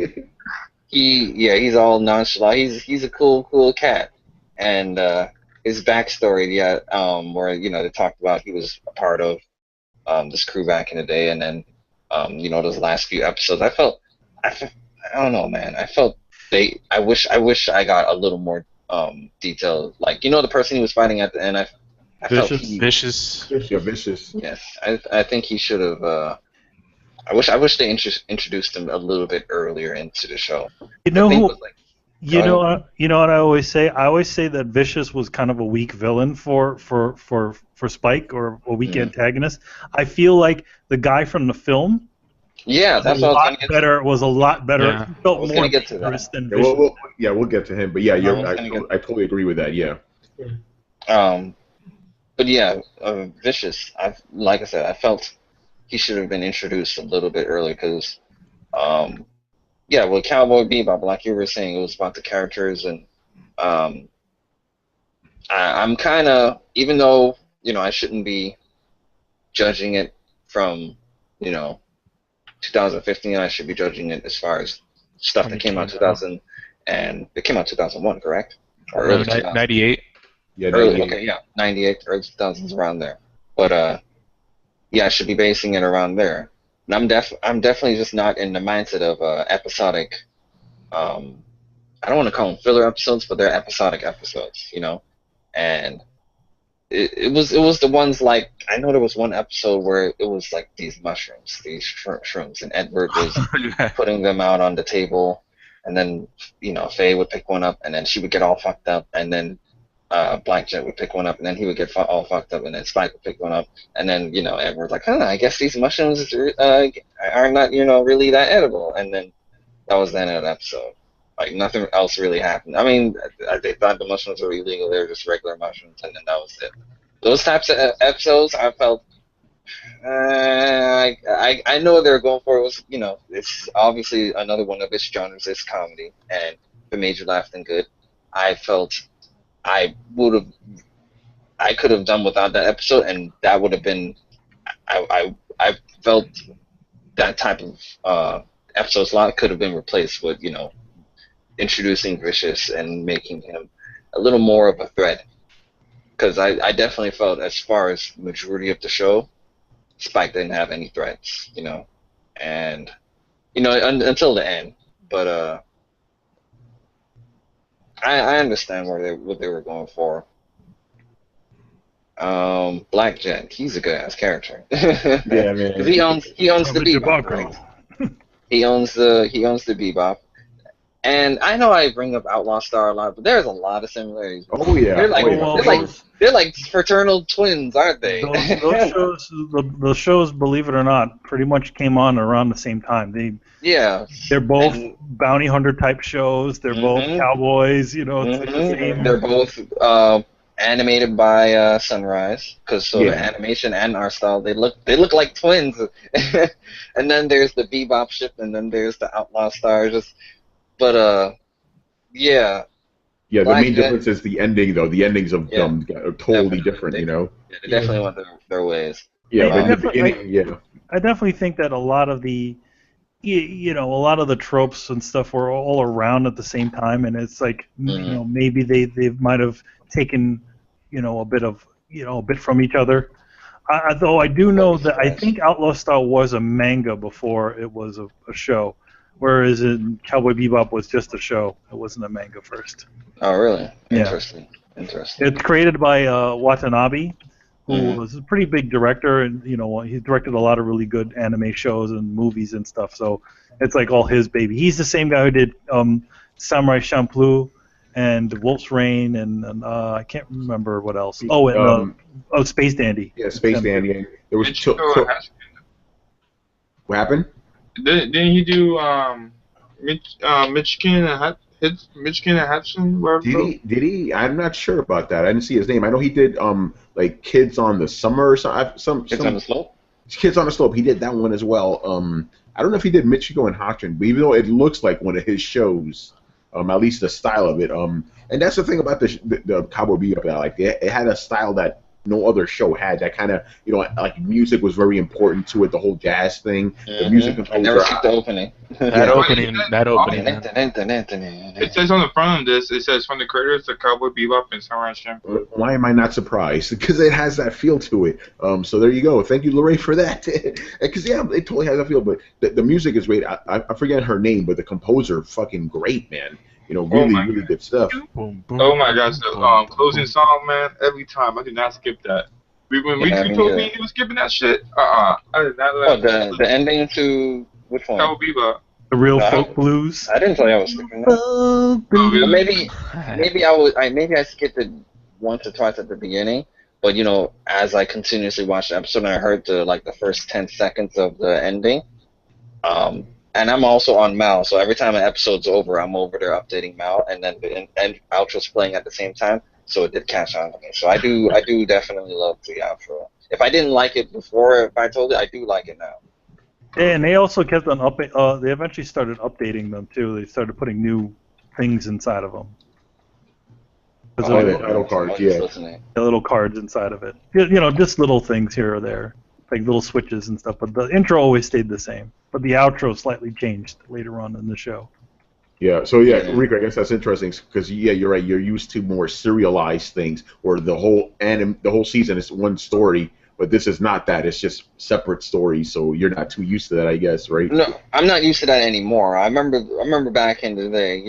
he's all nonchalant. He's a cool cat, and his backstory, yeah, where they talked about he was a part of this crew back in the day, and then those last few episodes, I don't know, man. I felt I wish I got a little more detail. Like, the person he was fighting at the end, I felt Vicious. Yeah, Vicious. yes, I think he should have. I wish they introduced him a little bit earlier into the show. You know I think who? it was like, You know what I always say? I always say that Vicious was kind of a weak villain for Spike, or a weak antagonist. I feel like the guy from the film yeah, that's what I was gonna get to. was a lot better. Yeah. He felt I was more gonna get to that. dangerous than Yeah, Vicious. we'll get to him, but yeah, I totally agree with that. Yeah. But yeah, Vicious. Like I said, I felt he should have been introduced a little bit earlier because, yeah, with Cowboy Bebop, like you were saying, it was about the characters, and I'm kind of, even though I shouldn't be judging it from 2015, I should be judging it as far as stuff that came out 2000, and it came out 2001, correct? Or early 2000. 98. Yeah. Early, okay, yeah, 98, early 2000s, around there. But yeah, I should be basing it around there. And I'm definitely just not in the mindset of episodic. I don't want to call them filler episodes, but they're episodic episodes, And it was the ones, like, I know there was one episode where it was like these mushrooms, these shrooms, and Edward was putting them out on the table, and then Faye would pick one up, and then she would get all fucked up, and then Blackjet would pick one up, and then he would get all fucked up, and then Spike would pick one up, and then Edward's like, I guess these mushrooms are not really that edible, and then that was the end of the episode. Like, nothing else really happened. I mean, they thought the mushrooms were illegal; they were just regular mushrooms, and then that was it. Those types of episodes, I felt. I know what they were going for. It was it's obviously another one of its genres is comedy, and if it made you laugh, then good. I felt I could have done without that episode, and that would have been. I felt that type of episode slot could have been replaced with introducing Vicious and making him a little more of a threat. Because I definitely felt, as far as majority of the show, Spike didn't have any threats, and until the end. But I understand what they were going for. Blackjet, he's a good ass character. Yeah, man. 'Cause he owns the Bebop, right? He owns the Bebop. And I know I bring up Outlaw Star a lot, but there's a lot of similarities. Oh yeah. They're like fraternal twins, aren't they? Those shows, believe it or not, pretty much came on around the same time. They're both bounty hunter type shows. They're both cowboys. It's like the same. They're both animated by Sunrise, because the animation and art style, they look like twins. And then there's the Bebop ship, and then there's the Outlaw Star. But yeah. Yeah, the main difference is the ending, though. The endings of them are totally different, They definitely went their ways. Yeah, but in the beginning, I definitely think that a lot of the, a lot of the tropes and stuff were all around at the same time, and it's like, maybe they might have taken, a bit from each other. Though I do know that I think Outlaw Star was a manga before it was a show. Whereas in Cowboy Bebop was just a show. It wasn't a manga first. Oh, really? Yeah. Interesting. It's created by Watanabe, who was a pretty big director, and he directed a lot of really good anime shows and movies and stuff. So it's like all his baby. He's the same guy who did Samurai Champloo and Wolf's Rain, and I can't remember what else. Oh, and Space Dandy. Yeah, Space Dandy. There was What happened? Didn't he do Michigan and Michigan and Hudson? Did he? I'm not sure about that. I didn't see his name. I know he did like Kids on the Summer or It's on the slope. Kids on the Slope. He did that one as well. I don't know if he did Michigo and Hotchin, but even though it looks like one of his shows, at least the style of it. And that's the thing about the Cowboy Bebop that I like. It had a style that no other show had. That kind of, like music was very important to it. The whole jazz thing, the music composer. I never skipped the opening. That opening. Man. It says on the front of this, it says from the creators of Cowboy Bebop and Samurai Champloo. Why am I not surprised? Because it has that feel to it. So there you go. Thank you, LeRay, for that. Because yeah, it totally has that feel. But the music is great. I forget her name, but the composer, fucking great, man. Really good stuff. Boom, boom, Oh my gosh, the boom, closing boom. song, man. Every time I did not skip that. When Riku told me he was skipping that shit, I did not let the ending to which one? Cowboy Bebop. The real folk blues. I didn't tell you I was skipping that. Oh, Or really? maybe I skipped it once or twice at the beginning, but as I continuously watched the episode and I heard the first 10 seconds of the ending, and I'm also on Mal, so every time an episode's over, I'm over there updating Mal, and then the end outro's playing at the same time, so it did catch on to me. So I do definitely love the outro. If I didn't like it before, if I told it, I do like it now. And they also kept on they eventually started updating them too. They started putting new things inside of them. The title cards, yeah. The little cards inside of it. Just little things here or there, like little switches and stuff. But the intro always stayed the same. But the outro slightly changed later on in the show. Yeah, so Rico, I guess that's interesting because you're right. You're used to more serialized things, where the whole season is one story. But this is not that. It's just separate stories, so you're not too used to that, I guess, right? No, I'm not used to that anymore. I remember back in the day,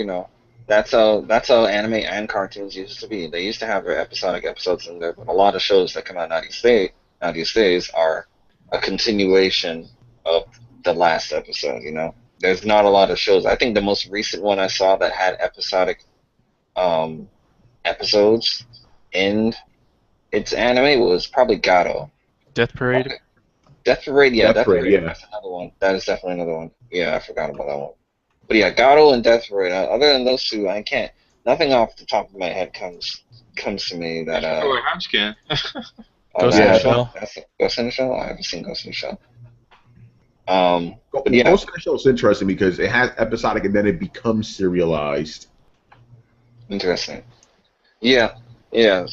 that's how anime and cartoons used to be. They used to have their episodic episodes in there, but a lot of shows that come out now these days are a continuation of the last episode. There's not a lot of shows. I think the most recent one I saw that had episodic episodes in its anime was probably Gato. Death Parade. Death Parade, yeah. Death Parade, yeah. That's another one. That is definitely another one. Yeah, I forgot about that one. But yeah, Gato and Death Parade. Other than those two, I can't. Nothing off the top of my head comes to me that. Oh, Hodgkin. Ghost in the Shell. Ghost in the Shell. I haven't seen Ghost in the Shell. But yeah, Ghost in the Shell is interesting because it has episodic and then it becomes serialized. Interesting. Yeah. Yeah.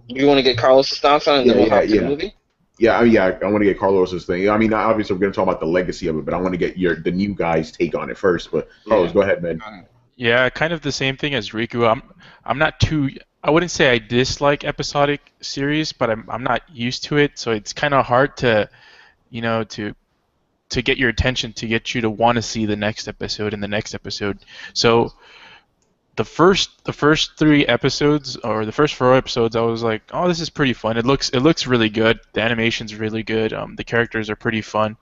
You want to get Carlos' thoughts on it, and then we'll hop to the movie? Yeah, I want to get Carlos's thing. I mean, obviously we're going to talk about the legacy of it, but I want to get the new guy's take on it first. But Carlos, go ahead, man. Yeah, kind of the same thing as Riku. I'm not too. I wouldn't say I dislike episodic series, but I'm not used to it, so it's kind of hard to, to get your attention, to get you to want to see the next episode and the next episode. So the first 3 episodes, or the first 4 episodes, I was like, oh, this is pretty fun. It looks really good. The animation's really good. The characters are pretty fun.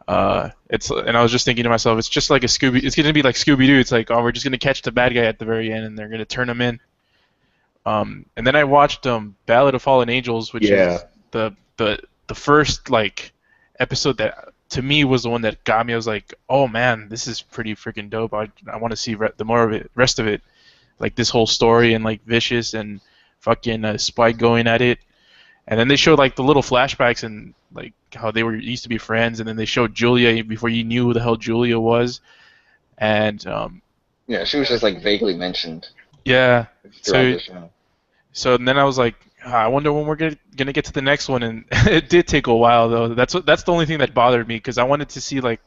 And I was just thinking to myself, it's just like it's gonna be like Scooby-Doo. It's like, oh, we're just gonna catch the bad guy at the very end, and they're gonna turn him in. And then I watched Ballad of Fallen Angels, which is the first episode that to me was the one that got me. I was like, oh man, this is pretty freaking dope. I want to see the more of it, rest of it, like this whole story and like Vicious and fucking Spike going at it. And then they showed like the little flashbacks and like how they used to be friends, and then they showed Julia before you knew who the hell Julia was, and yeah, she was just like vaguely mentioned. Yeah. So then I was like, I wonder when we're gonna get to the next one, and it did take a while though. That's the only thing that bothered me, because I wanted to see like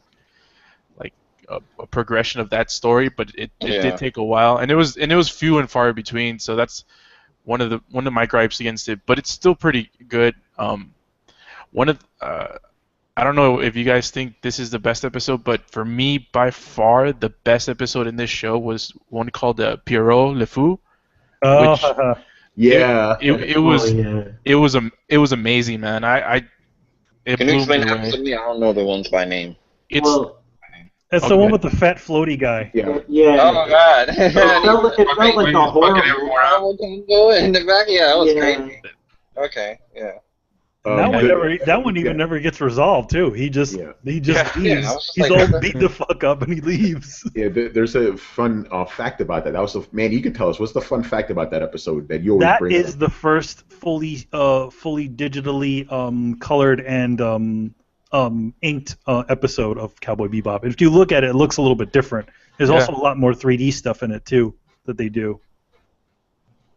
a progression of that story, but it did take a while, and it was few and far between. So that's one of my gripes against it, but it's still pretty good. I don't know if you guys think this is the best episode, but for me, by far, the best episode in this show was one called Pierrot Le Fou. Oh, yeah. It was amazing, man. Can you explain that to me? I don't know the ones by name. It's the one with the fat floaty guy. Yeah. Oh god. It felt like a horror movie. In the back, yeah, that was crazy. Okay, yeah. That one even never gets resolved too. He just leaves. I was just He's like, all beat the fuck up and he leaves. Yeah, there's a fun fact about that. That was man. You could tell us what's the fun fact about that episode that you always bring That is up? the first fully digitally colored and inked episode of Cowboy Bebop. If you look at it, it looks a little bit different. There's also a lot more 3D stuff in it too that they do.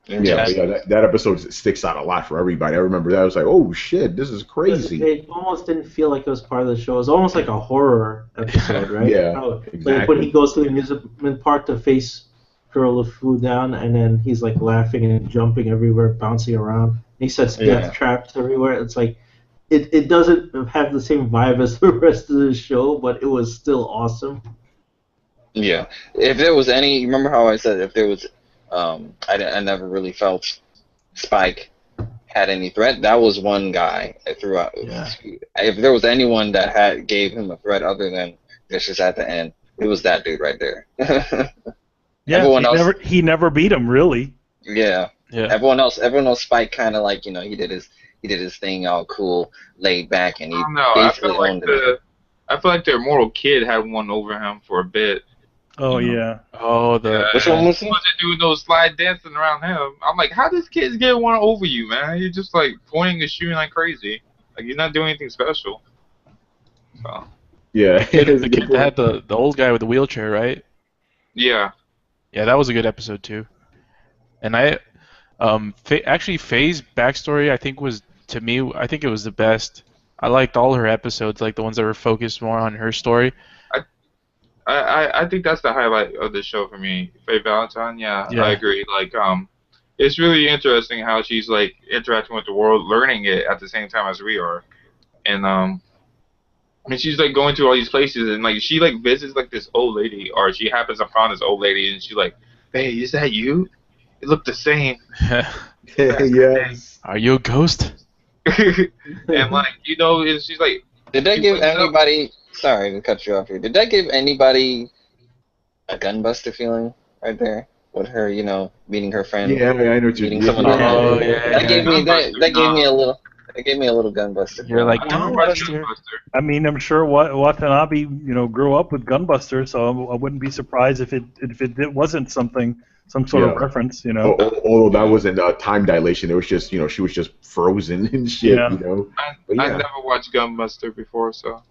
Yeah, that episode sticks out a lot for everybody. I remember that. I was like, oh shit, this is crazy. It almost didn't feel like it was part of the show. It was almost like a horror episode, right? Yeah, exactly. Like when he goes to the amusement park to face Girl who flew down, and then he's like laughing and jumping everywhere, bouncing around. He sets death traps everywhere. It's like it doesn't have the same vibe as the rest of the show, but it was still awesome. Yeah. If there was any, remember how I said if there was, I never really felt Spike had any threat. That was one guy throughout. Yeah. If there was anyone that gave him a threat other than Vicious at the end, it was that dude right there. Yeah, he never beat him really. Yeah. Everyone else, Spike kind of like, he did his thing all cool, laid back, and he basically owned it. I feel like their Immortal Kid had one over him for a bit. Oh yeah. Oh, which one was he? Wasn't doing those slide dancing around him. I'm like, how does kids get one over you, man? You're just like pointing and shooting like crazy. Like you're not doing anything special. So. Yeah. The kid that had the old guy with the wheelchair, right? Yeah. Yeah, that was a good episode too. And actually Faye's backstory I think was, to me, I think it was the best. I liked all her episodes, like the ones that were focused more on her story. I think that's the highlight of the show for me. Faye Valentine, I agree. Like, it's really interesting how she's like interacting with the world, learning it at the same time as we are, and I mean, she's like going to all these places, and like she like visits like this old lady, or she happens upon this old lady, and she's like, "Hey, is that you? It looked the same." Yes. Are you a ghost? And like and she's like, did that give anybody? Sorry to cut you off here. Did that give anybody a gunbuster feeling right there with her, meeting her friend? Yeah, I know what you're meeting someone. That gave me a little gunbuster. You're like gunbuster. I mean, I'm sure Watanabe, grew up with gunbuster, so I wouldn't be surprised if it wasn't some sort of reference, Although that wasn't time dilation, it was just, she was just frozen and shit, I never watched Gunbuster before, so.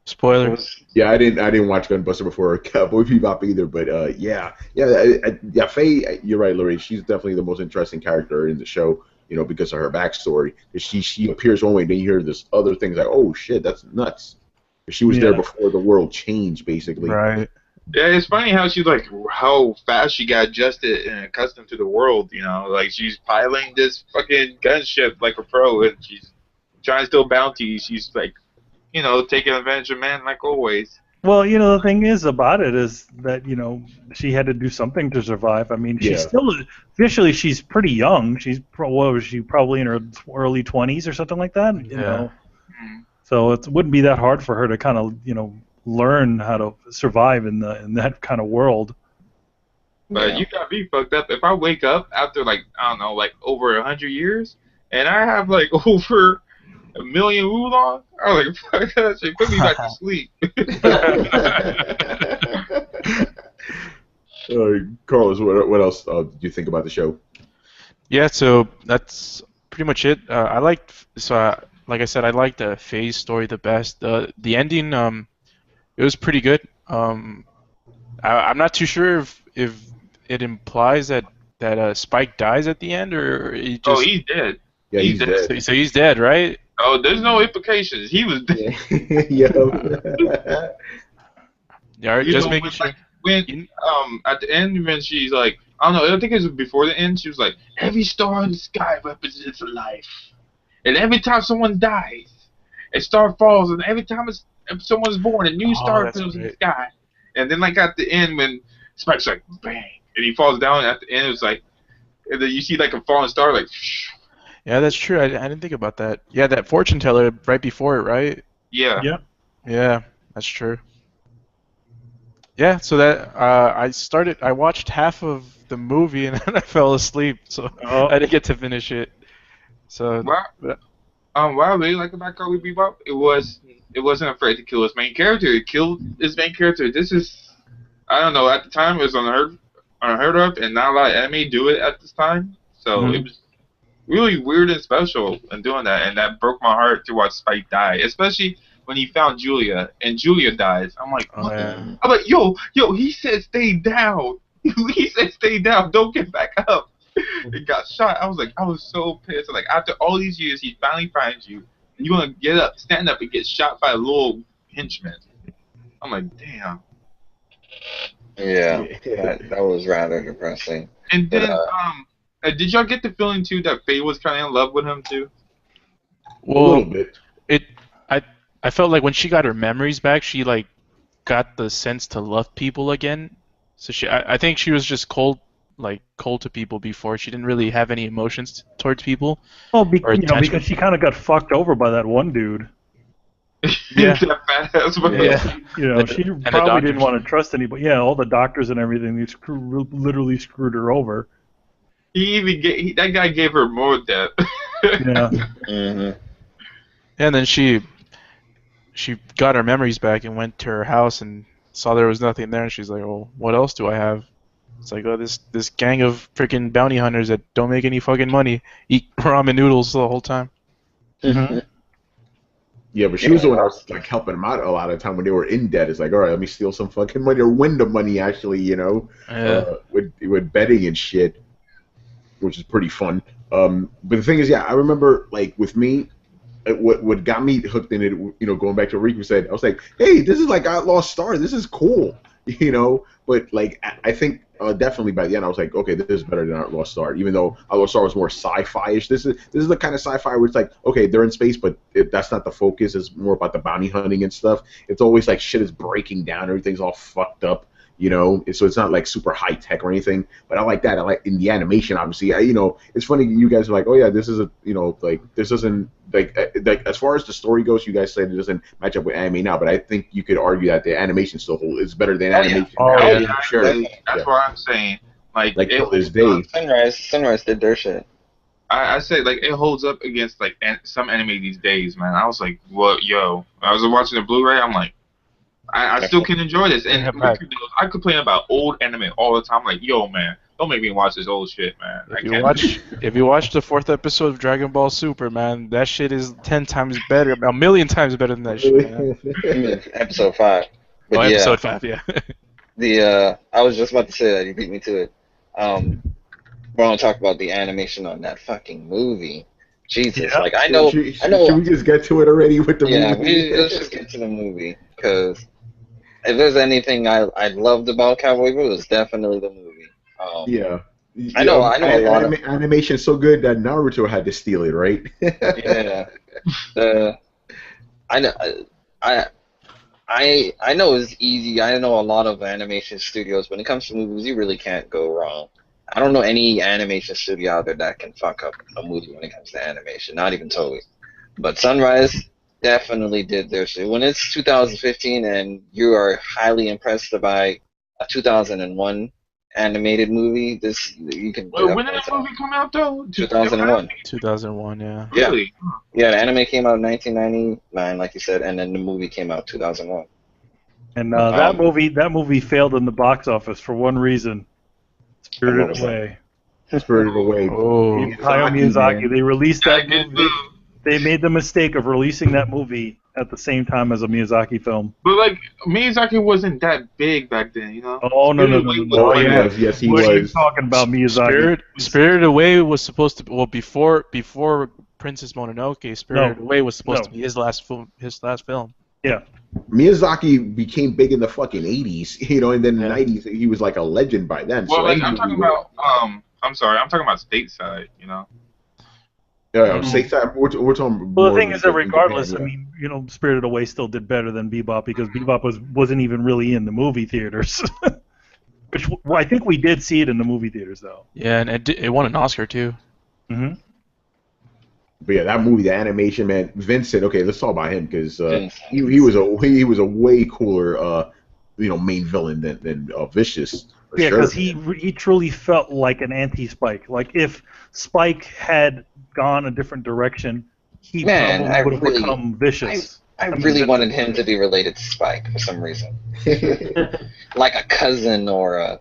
Spoilers. Yeah, I didn't watch Gunbuster before Cowboy Bebop either, but Faye, you're right, LeRay. She's definitely the most interesting character in the show, because of her backstory. She appears one way, then you hear this other things like, oh shit, that's nuts. She was there before the world changed, basically. Right. Yeah, it's funny how how fast she got adjusted and accustomed to the world. Like she's piloting this fucking gunship like a pro, and she's trying to steal bounties. She's like, taking advantage of men like always. Well, the thing is about it is that, she had to do something to survive. I mean, she's still, officially, she's pretty young. She's, probably in her early 20s or something like that, Yeah. So it wouldn't be that hard for her to kind of, learn how to survive in that kind of world. But you got me fucked up. If I wake up after, over 100 years, and I have, over 1 million oolong, I was like, fuck that shit, put me back to sleep. Carlos, what else do you think about the show? Yeah, so that's pretty much it. Like I said, I liked the Faye's story the best. The ending, it was pretty good. I'm not too sure if it implies that Spike dies at the end, or he just... Oh, he's dead. Yeah, he's dead. So he's dead, right? Oh, there's no implications. He was dead. Yeah, just making sure. When at the end, when she's like, I don't know, I think it was before the end, she was like, every star in the sky represents life. And every time someone dies, a star falls, and every time someone's born, a new star appears in the sky. And then at the end, when Spike's like, bang, and he falls down, at the end, it was like, and then you see a falling star, like, shh. Yeah, that's true. I didn't think about that. Yeah, that fortune teller right before it, right? Yeah. Yeah. Yeah, that's true. Yeah, so that I watched half of the movie and then I fell asleep, so I didn't get to finish it. So What I really like about Cowboy Bebop, it wasn't afraid to kill his main character. It killed his main character. This is, I don't know, at the time it was unheard of, and not a lot of anime do it at this time. So it was really weird and special in doing that, and that broke my heart to watch Spike die, especially when he found Julia and Julia dies. I'm like, Oh yeah. I'm like, yo, he said stay down. He said stay down, don't get back up. It got shot. I was so pissed. Like after all these years, he finally finds you, and you want to get up, stand up, and get shot by a little henchman. I'm like, damn. Yeah, that was rather depressing. And then, But, did y'all get the feeling too that Faye was kind of in love with him too? A little Well, bit. I felt like when she got her memories back, she like got the sense to love people again. So I think she was just cold to people before. She didn't really have any emotions towards people. Well, Or attachment. because she kind of got fucked over by that one dude. Yeah. That fat ass one. Yeah. She the probably didn't doctors. want to trust anybody. Yeah, all the doctors and everything, they literally screwed her over. He even that guy gave her more debt. Yeah. mhm. And then she got her memories back and went to her house and saw there was nothing there, and she's like, "Well, what else do I have?" It's like, "Oh, this gang of freaking bounty hunters that don't make any fucking money eat ramen noodles the whole time." Mhm. Yeah, but she was the one that was like helping them out a lot of the time when they were in debt. It's like, all right, let me steal some fucking money or win the money actually, with betting and shit, which is pretty fun. But the thing is, yeah, I remember like with me, what got me hooked in it, going back to what Riku said, I was like, hey, this is like Outlaw Star. This is cool, But like, I think definitely by the end, I was like, okay, this is better than Outlaw Star. Even though Outlaw Star was more sci-fi-ish, this is the kind of sci-fi where it's like, okay, they're in space, but that's not the focus. It's more about the bounty hunting and stuff. It's always like shit is breaking down, everything's all fucked up. So it's not like super high tech or anything, but I like that. I like in the animation, obviously. It's funny you guys are like, oh yeah, this is like this doesn't like as far as the story goes, you guys said it doesn't match up with anime now, but I think you could argue that the animation still is better than animation. Oh, now, yeah. for sure. That's what I'm saying. Like Till this day. Sunrise did their shit. I say like it holds up against like some anime these days, man. I was like, what, yo? I was watching the Blu-ray. I'm like, I still can enjoy this. And I complain about old anime all the time. Like, yo, man, don't make me watch this old shit, man. If you watch the 4th episode of Dragon Ball Super, man, that shit is 10 times better, a million times better than that shit, man. Episode 5. But Oh, episode 5, yeah. I was just about to say that. You beat me to it. We're gonna talk about the animation on that fucking movie. Jesus, Yeah. like I know. Should we just get to it already with the movie? Yeah, let's just get to the movie, because if there's anything I loved about Cowboy Bebop, it was definitely the movie. Yeah. I know a lot of animation's so good that Naruto had to steal it, right? yeah. I know it's easy. I know a lot of animation studios. When it comes to movies, you really can't go wrong. I don't know any animation studio out there that can fuck up a movie when it comes to animation. Not even Toei. But Sunrise definitely did their shit. When it's 2015 and you are highly impressed by a 2001 animated movie, you can. Wait, when did that movie come out though? 2001. 2001, yeah. Really? Yeah, the anime came out in 1999, like you said, and then the movie came out 2001. And that movie failed in the box office for one reason: Spirited Away. Spirited Away. Oh. Hayao Miyazaki. man. They released that Good movie. move. They made the mistake of releasing that movie at the same time as a Miyazaki film. But like Miyazaki wasn't that big back then, Oh no! Oh, he Yeah. was. Yes, he What are you was. talking about, Miyazaki? Spirited Away was supposed to before Princess Mononoke. Spirited Away was supposed to be his last film. Yeah. Miyazaki became big in the fucking 80s, and then in the 90s he was like a legend by then. Well, so like I'm talking about I'm talking about stateside, stateside, we're talking. Well, the more thing is that in regardless, Japan, I mean, Spirited Away still did better than Bebop because Bebop wasn't even really in the movie theaters. Which I think we did see it in the movie theaters though. Yeah, and it won an Oscar too. Mm-hmm. But yeah, that movie, the animation, man. Vincent. Okay, let's talk about him because he was a way cooler main villain than Vicious. Yeah, sure. because he truly felt like an anti-Spike. Like if Spike had gone a different direction, he Man, I probably would have really, become vicious. I mean, really that's- wanted him to be related to Spike for some reason, like a cousin or a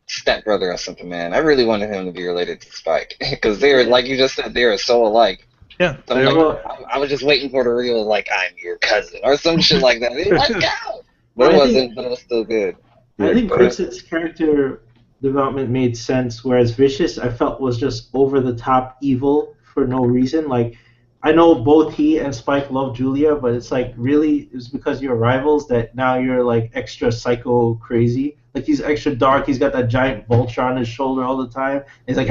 stepbrother or something. Man, I really wanted him to be related to Spike because they're like you just said, they are so alike. Yeah, So they I'm were- like, I was just waiting for the real, like, I'm your cousin or some shit like that. Let's go. But Well, it I wasn't. think- But it was still good. I think but- Vincent's character development made sense, whereas Vicious I felt was just over the top evil for no reason. Like, I know both he and Spike love Julia, but it's like really it's because you're rivals that now you're like extra psycho crazy. Like he's extra dark. He's got that giant vulture on his shoulder all the time. He's like,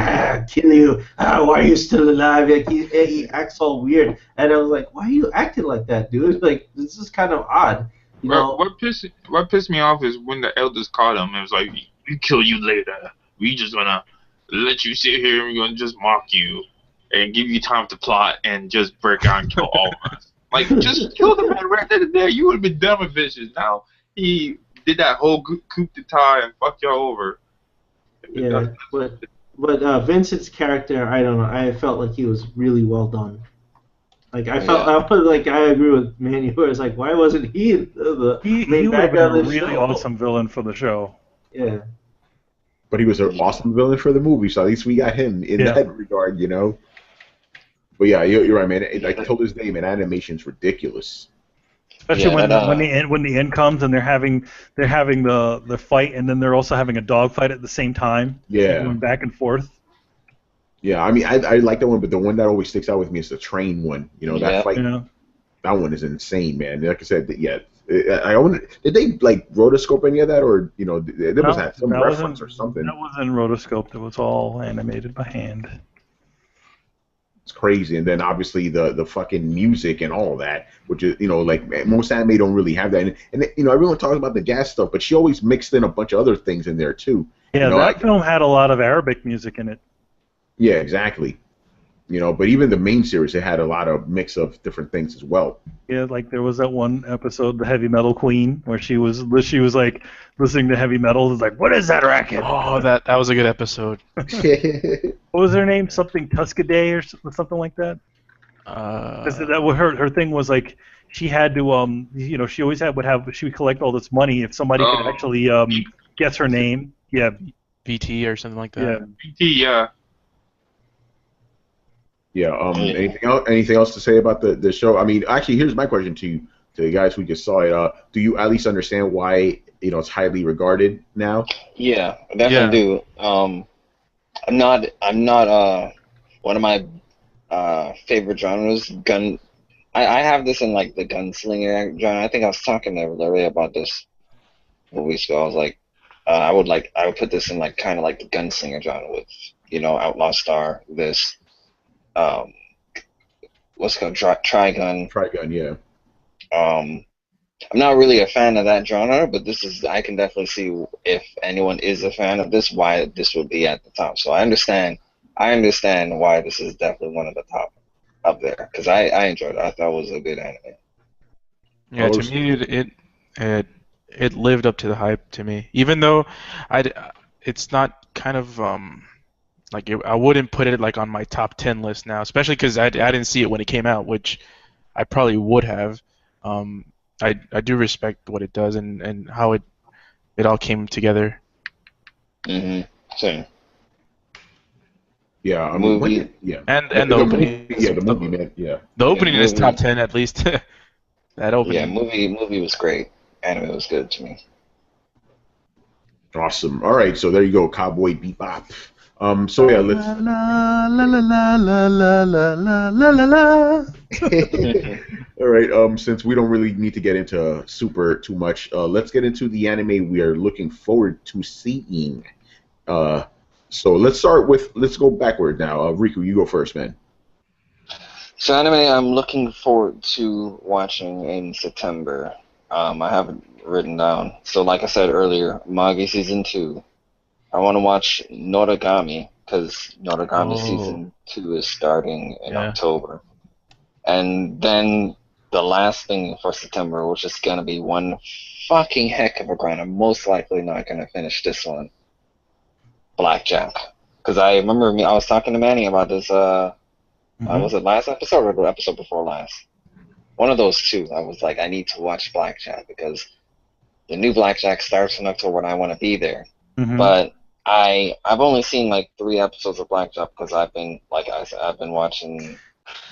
kill you. Why are you still alive? Like he acts all weird, and I was like, why are you acting like that, dude? Like this is kind of odd. You know? What pissed me off is when the elders caught him. It was like, we kill you later. We just gonna let you sit here and we're gonna just mock you and give you time to plot and just break out and kill all of us. Like, just kill the man right then and there. You would have been done with Vicious. Now he did that whole coup d'etat and fucked y'all over. Yeah, but Vincent's character, I don't know. I felt like he was really well done. Like I felt like I agree with Manny, where it's like, why wasn't he the he main would have bad been guy a of the really show? awesome villain for the show. Yeah. But he was an awesome villain for the movie, so at least we got him in that regard, you know. But yeah, you're right, man. Like till this day, man, animation's ridiculous. Especially when the end comes and they're having the fight, and then they're also having a dog fight at the same time. Yeah. Going back and forth. Yeah, I mean, I like that one, but the one that always sticks out with me is the train one. You know, that fight. Yeah. That one is insane, man. Like I said, yeah. I wonder, did they like rotoscope any of that, or you know, there must have some reference or something. That wasn't rotoscoped. It was all animated by hand. It's crazy, and then obviously the fucking music and all that, which is like most anime don't really have that, and everyone talks about the gas stuff, but she always mixed in a bunch of other things in there too. Yeah, that film had a lot of Arabic music in it. Yeah, exactly. But even the main series, it had a lot of mix of different things as well. Yeah, like there was that one episode, The Heavy Metal Queen, where she was like listening to heavy metal. It's like, what is that racket? Oh, that was a good episode. What was her name? Something Tuscaday or something like that. Her thing was like she had to she always she would collect all this money if somebody could actually guess her name. Yeah, BT or something like that. Yeah, BT. Yeah. Yeah. Anything else to say about the show? I mean, actually, here's my question to the guys who just saw it. Do you at least understand why it's highly regarded now? Yeah, I definitely do. I'm not one of my favorite genres. I have this in like the gunslinger genre. I think I was talking to LeRay about this a week ago. I was like, I would put this in like kind of like the gunslinger genre with Outlaw Star, this. What's it called? Trigun. Trigun, yeah. I'm not really a fan of that genre, but I can definitely see if anyone is a fan of this, why this would be at the top. So I understand why this is definitely one of the top up there, because I enjoyed it. I thought it was a good anime. Yeah, to me it lived up to the hype to me, even though it's not kind of I wouldn't put it like on my top 10 list now, especially because I didn't see it when it came out, which I probably would have. I do respect what it does and how it all came together. Same. Yeah, I mean, movie. And the opening. Yeah, the movie, man. Yeah. The opening is top 10 at least. That opening. Yeah, movie was great. Anime was good to me. Awesome. All right, so there you go, Cowboy Bebop. So yeah, let's. La la la la la la la la la la. All right. Since we don't really need to get into too much, let's get into the anime we are looking forward to seeing. So let's go backward now. Riku, you go first, man. So anime I'm looking forward to watching in September. I have it written down. So like I said earlier, Magi Season 2. I want to watch Noragami, because Noragami Season 2 is starting in October. And then the last thing for September, which is going to be one fucking heck of a grind. I'm most likely not going to finish this one. Blackjack. Because I remember I was talking to Manny about this Was it last episode or the episode before last? One of those two. I was like, I need to watch Blackjack because the new Blackjack starts in October and I want to be there. But I've only seen like 3 episodes of Blackjack because I've been, like I said, I've been watching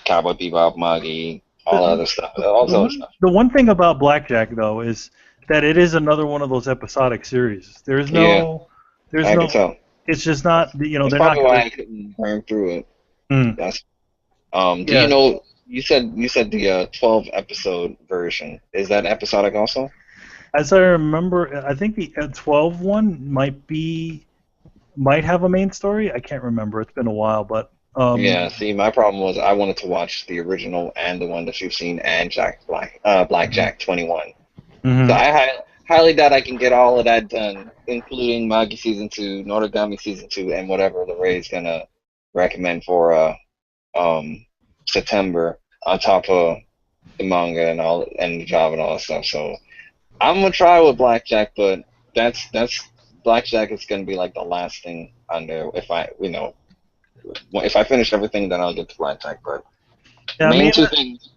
Cowboy Bebop, Muggy, all other stuff. The one thing about Blackjack though is that it is another one of those episodic series. There's no, I can tell. It's just not, you know, That's they're probably not. Why I couldn't burn through it. That's. Do Yeah. you know? You said the 12 episode version. Is that episodic also? As I remember, I think the 12 one might have a main story. I can't remember. It's been a while, but. Yeah. See, my problem was I wanted to watch the original and the one that you've seen and Blackjack 21. So I highly doubt I can get all of that done, including Magi Season 2, Noragami Season 2, and whatever LeRay is gonna recommend for September on top of the manga and the job and all that stuff. So I'm gonna try with Blackjack, but that's Blackjack is gonna be like the last thing on there. If I finish everything, then I'll get to Blackjack. But main two things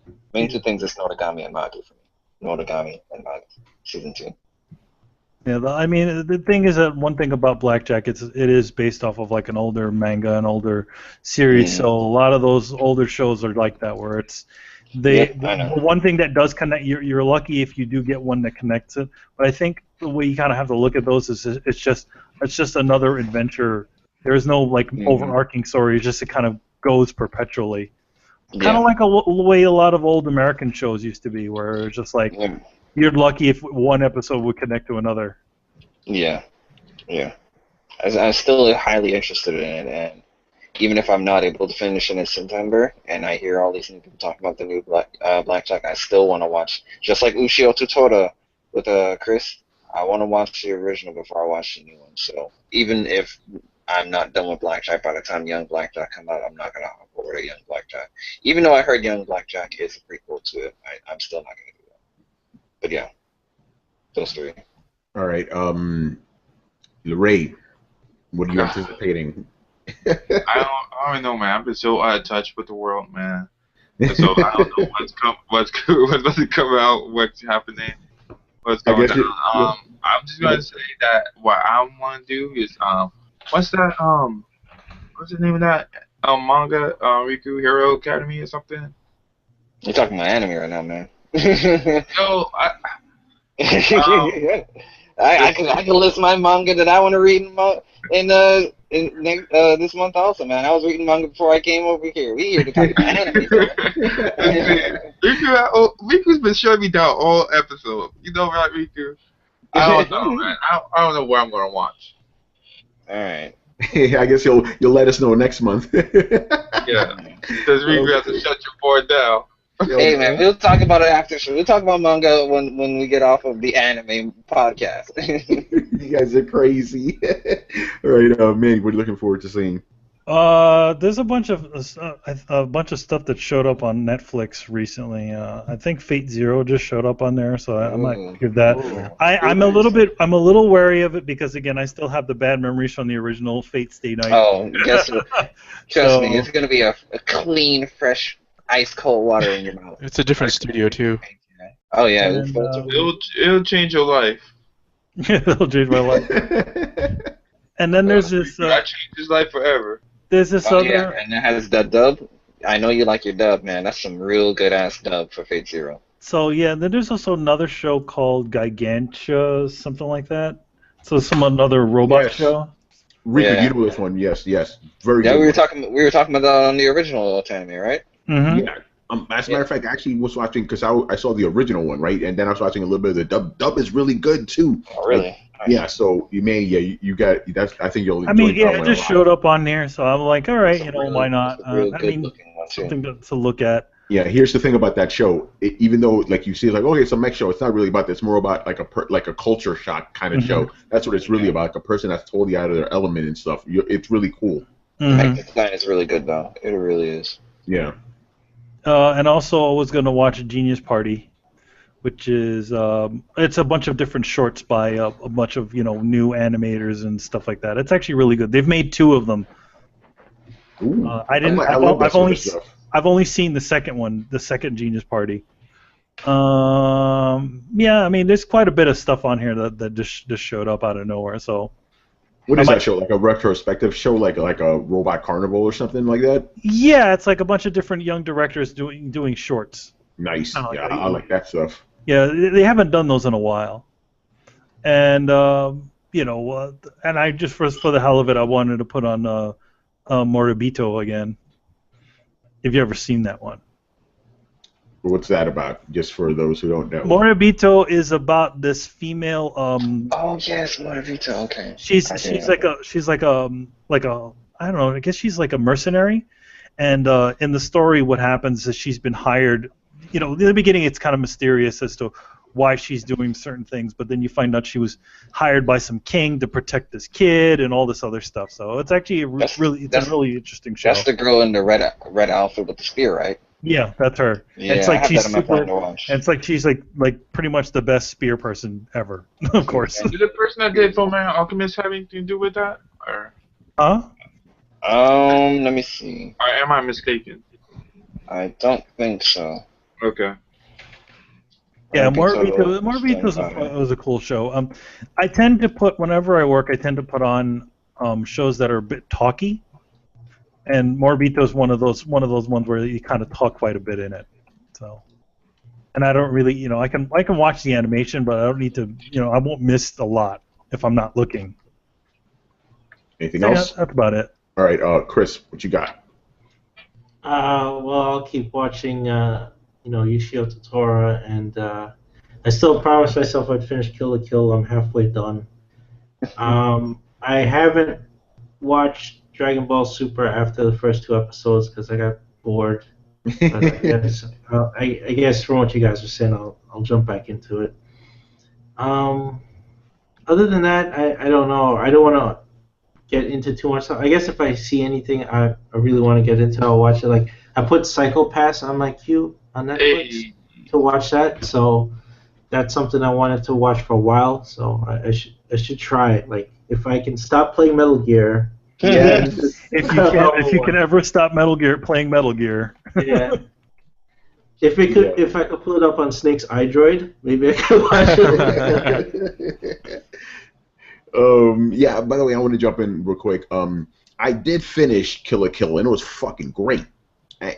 is Noragami and Magi for me. Noragami and Magi Season 2. Yeah, I mean, the thing is that one thing about Blackjack, it is based off of like an older manga, an older series. So a lot of those older shows are like that, where it's the one thing that does connect. You're lucky if you do get one that connects it. But I think the way you kind of have to look at those is it's just another adventure. There is no like overarching story. It's just it kind of goes perpetually. Kind of like the way a lot of old American shows used to be, where it's just like. You're lucky if one episode would connect to another. Yeah. I'm still highly interested in it, and even if I'm not able to finish it in September, and I hear all these new people talking about the new Blackjack, I still want to watch. Just like Ushio Tutora with Chris, I want to watch the original before I watch the new one. So even if I'm not done with Blackjack by the time Young Blackjack comes out, I'm not going to hop over to Young Blackjack. Even though I heard Young Blackjack is a prequel to it, I'm still not going to do that. But yeah, those 3. All right, LeRay, what are you anticipating? I don't know, man. I've been so out of touch with the world, man. So I don't know what's about to come out, what's happening, what's going on. I'm just gonna say that what I want to do is what's the name of that manga? Riku Hero Academy or something? You're talking about anime right now, man. No, I can list my manga that I want to read in this month also, man. I was reading manga before I came over here. We here to talk about anime. Riku's been showing me down all episode. You know, right, Riku? I don't know, man. I don't know what I'm gonna watch. All right. I guess you'll let us know next month. Yeah, because Riku has to shut your boy down. Hey man, we'll talk about it after. We'll talk about manga when we get off of the anime podcast. You guys are crazy. All right, man, what are you looking forward to seeing? There's a bunch of stuff that showed up on Netflix recently. I think Fate Zero just showed up on there, so I might give that. I'm a little wary of it because again, I still have the bad memories from the original Fate Stay Night. Oh, guess what? Trust me, it's gonna be a clean, fresh. Ice cold water in your mouth. It's a different studio too. Oh yeah, it'll change your life. It'll change my life. And then there's this. That changed his life forever. There's this other. Yeah, and it has the dub. I know you like your dub, man. That's some real good ass dub for Fate Zero. So yeah, then there's also another show called Gigantia, something like that. So another robot show. Riku, you know this one? Yes, very. Yeah, good we were talking about that on the original Otanime, right? Mm-hmm. Yeah. As a matter of fact, I actually was watching because I saw the original one, right, and then I was watching a little bit of the dub. Dub is really good too. Oh, really? Nice. Yeah. So you got that's. I think you'll. I mean, yeah, it just showed up on there, so I'm like, all right, why not? I mean, something to look at. Yeah. Here's the thing about that show. Even though, like you see, like okay, it's a mech show. It's not really about that. It's more about like a culture shock kind of show. That's what it's really about. Like a person that's totally out of their element and stuff. It's really cool. The design is really good, though. It really is. Yeah. And also, I was going to watch Genius Party, which is it's a bunch of different shorts by a bunch of new animators and stuff like that. It's actually really good. They've made 2 of them. Ooh, I've I've only seen the second one, the second Genius Party. Yeah, I mean, there's quite a bit of stuff on here that just showed up out of nowhere. So, What is that show? Like a retrospective show, like a Robot Carnival or something like that? yeah, it's like a bunch of different young directors doing shorts. Nice. Kinda like Yeah, that. I like that stuff. Yeah, they haven't done those in a while. And you know, and I just for the hell of it, I wanted to put on Moribito again. Have you ever seen that one? What's that about? Just for those who don't know. Moribito is about this female. Oh yes, Motivito. Okay. She's like a I don't know. I guess she's like a mercenary, and in the story, what happens is she's been hired. You know, in the beginning, it's kind of mysterious as to why she's doing certain things, but then you find out she was hired by some king to protect this kid and all this other stuff. So it's actually a really interesting show. That's the girl in the red outfit with the spear, right? Yeah, that's her. Yeah, it's like I have she's that in my super, phone to watch. and it's like she's like pretty much the best spear person ever, of course. Did the person that did Fullmetal Alchemist have anything to do with that? Or Huh? Let me see. or am I mistaken? I don't think so. Okay. Yeah, I think so. Moribito was a cool show. I tend to put whenever I work, I tend to put on shows that are a bit talky, and Moribito is one of those ones where you kind of talk quite a bit in it. So, and I don't really, you know, I can watch the animation, but I don't need to, you know, I won't miss a lot if I'm not looking. Anything So, else? yeah, that's about it. All right, Chris, what you got? Well, I'll keep watching, Yoshio Totoro, and I still promised myself I'd finish Kill la Kill. I'm halfway done. I haven't watched Dragon Ball Super after the first 2 episodes because I got bored. But I guess from what you guys are saying, I'll jump back into it. Other than that, I don't know. I don't want to get into too much stuff. I guess if I see anything I really want to get into, I'll watch it. Like I put Psycho Pass on my queue on Netflix to watch that. So that's something I wanted to watch for a while. So I should try it. Like if I can stop playing Metal Gear. Yeah. if you can ever stop playing Metal Gear. Yeah. If I could pull it up on Snake's iDroid, maybe I could watch it. Yeah, by the way, I want to jump in real quick. I did finish Kill la Kill, and it was fucking great.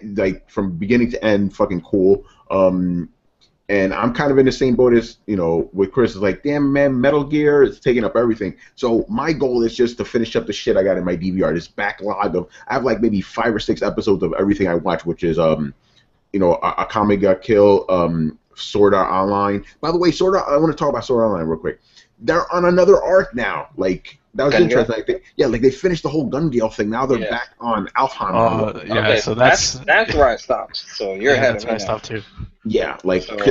Like, from beginning to end, fucking cool. And I'm kind of in the same boat as, with Chris. It's like, damn, man, Metal Gear is taking up everything. So my goal is just to finish up the shit I got in my DVR. This backlog of, I have like maybe 5 or 6 episodes of everything I watch, which is, Akame ga Kill, Sword Art Online. By the way, I want to talk about Sword Art Online real quick. They're on another arc now. Like, that was interesting. Like, they finished the whole Gun Gale thing. Now they're back on Alfheim. Yeah, okay, so that's where I stopped. So you're ahead that's of where me I now. stopped too. Yeah, like, So, Let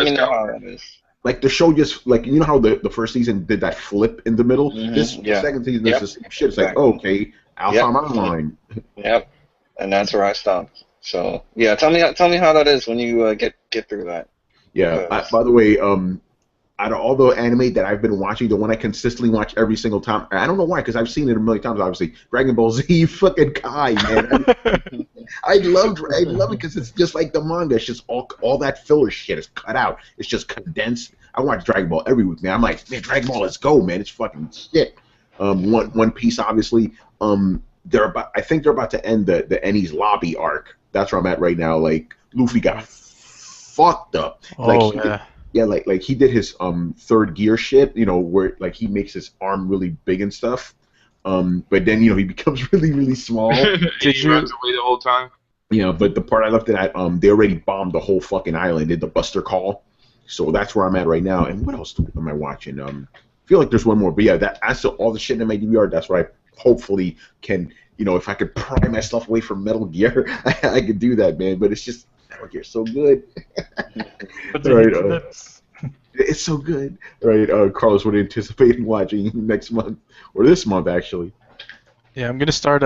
me know how that is. like the show just, like, you know how the first season did that flip in the middle? Mhm, This yeah. second season is the same shit. It's like, Exactly. okay, Alfheim Online. Yep, and that's where I stopped. So yeah, tell me how that is when you get through that. Yeah, by the way, out of all the anime that I've been watching, the one I consistently watch every single time, I don't know why, because I've seen it a million times, obviously, Dragon Ball Z fucking Kai, man. I love it because it's just like the manga. It's just all that filler shit is cut out. It's just condensed. I watch Dragon Ball every week, man. I'm like, man, Dragon Ball, let's go, man. It's fucking shit. One Piece, obviously. I think they're about to end the Enies lobby arc. That's where I'm at right now. Like, Luffy got fucked up. Like he did his third gear shit, where like he makes his arm really big and stuff. But then he becomes really, really small. He runs away the whole time. Yeah, but the part I left it at, they already bombed the whole fucking island, did the Buster Call. So that's where I'm at right now. And what else am I watching? I feel like there's one more. But yeah, that's all the shit in my DVR. That's where I hopefully can, if I could pry myself away from Metal Gear, I could do that, man. But it's just, Metal Gear's so good. Right, it's so good. Right, Carlos, what are you anticipating watching next month? Or this month, actually? Yeah, I'm going to start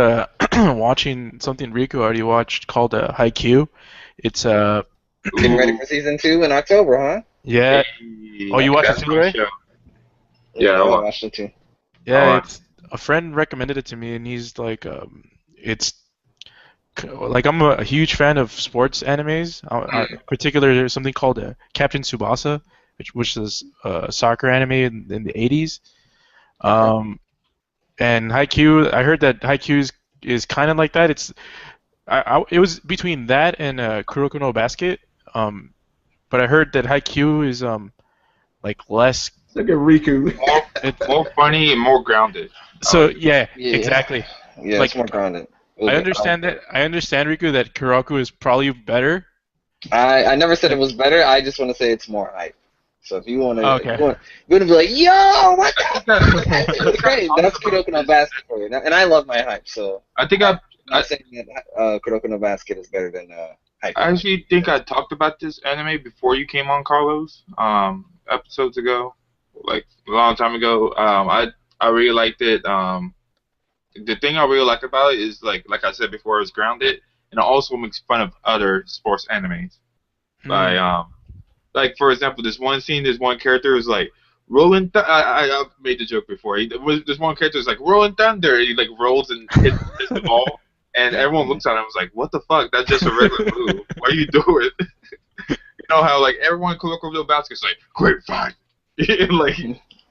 watching something Riku already watched called Haikyuu. It's Getting ready for season 2 in October, huh? Yeah. Oh, you watched it too, LeRay? Yeah, I watched it too. Yeah, a friend recommended it to me, and he's like, it's like I'm a huge fan of sports animes. In particular, there's something called Captain Tsubasa, which is a soccer anime in the 80s. And Haikyuu, I heard that Haikyuu is kind of like that. It was between that and Kuroko no Basket. But I heard that Haikyuu is like less. Look at Riku. More funny and more grounded. So yeah, exactly. Yeah, like, it's more grounded. I understand that. I understand, Riku, that Kuroko is probably better. I never said it was better. I just want to say it's more hype. So if you want to, Okay. you want to be like, yo, what the? It's great. That's Kuroko no Basket for you. And I love my hype. So I think I'm not saying that Kuroko no Basket is better than hype. I actually think I talked about this anime before you came on, Carlos. Episodes ago, like a long time ago. I really liked it. The thing I really like about it is like I said before, it's grounded, and it also makes fun of other sports animes. Like for example, this one scene, this one character is like rolling. I made the joke before. This one character is like rolling thunder. He like rolls and hits the ball, and everyone looks at him and was like, "What the fuck? That's just a regular move. What are you doing?" You know how like everyone could look over the basket's like, "Great fight," like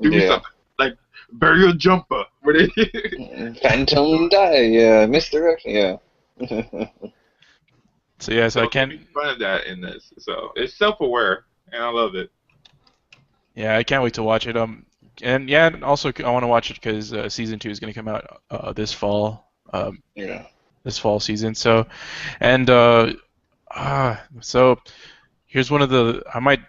do something like bury your jumper. Phantom die, yeah, misdirection, yeah. So I can't. Make fun of that in this. So it's self-aware, and I love it. Yeah, I can't wait to watch it. And yeah, also I want to watch it because season 2 is going to come out this fall. This fall season. So, and so here's one of the. I might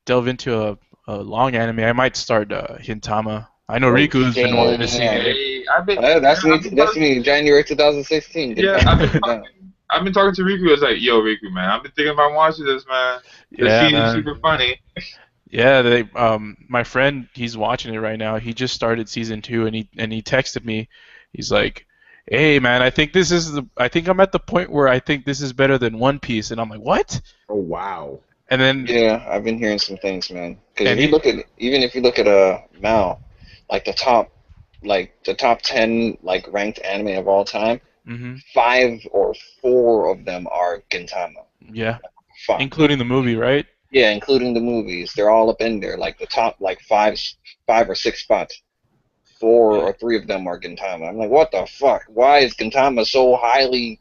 delve into a long anime. I might start Hintama. I know Riku's been wanting to see it. That's me, January 2016. Yeah, I've been talking to Riku. I was like, "Yo, Riku, man, I've been thinking about watching this, man. The scene is super funny." Yeah, my friend, he's watching it right now. He just started season 2, and he texted me. He's like, "Hey, man, I think I'm at the point where I think this is better than One Piece," and I'm like, "What?" Oh wow. And then I've been hearing some things, man. Because if you look at Mao, like the top 10 like ranked anime of all time. 5 or 4 of them are Gintama. Yeah. Including the movie, right? Yeah, including the movies. They're all up in there. Like the top like 5 or 6 spots. 4 or 3 of them are Gintama. I'm like, what the fuck? Why is Gintama so highly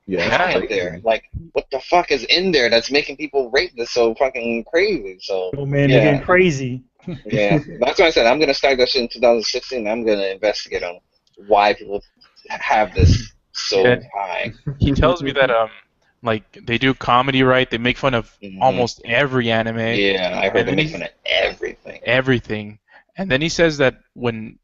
high up there? Like, what the fuck is in there that's making people rate this so fucking crazy? So oh man, they're getting crazy. Yeah. That's why I said I'm gonna start that shit in 2016. I'm gonna investigate on why people have this so high. He tells me that like they do comedy, right? They make fun of almost every anime. Yeah, I heard they make fun of everything. Everything. And then he says that when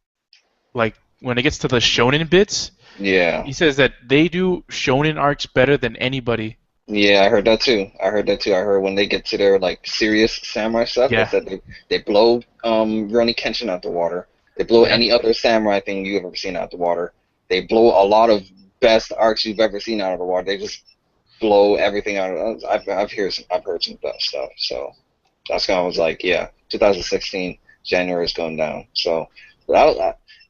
it gets to the shonen bits, he says that they do shonen arcs better than anybody. Yeah, I heard that too. I heard when they get to their like serious samurai stuff, they said they blow Rurouni Kenshin out the water. They blow any other samurai thing you've ever seen out the water. They blow a lot of best arcs you've ever seen out of the water. They just blow everything out. I've heard some stuff. So that's kind of was like, 2016 January is going down. So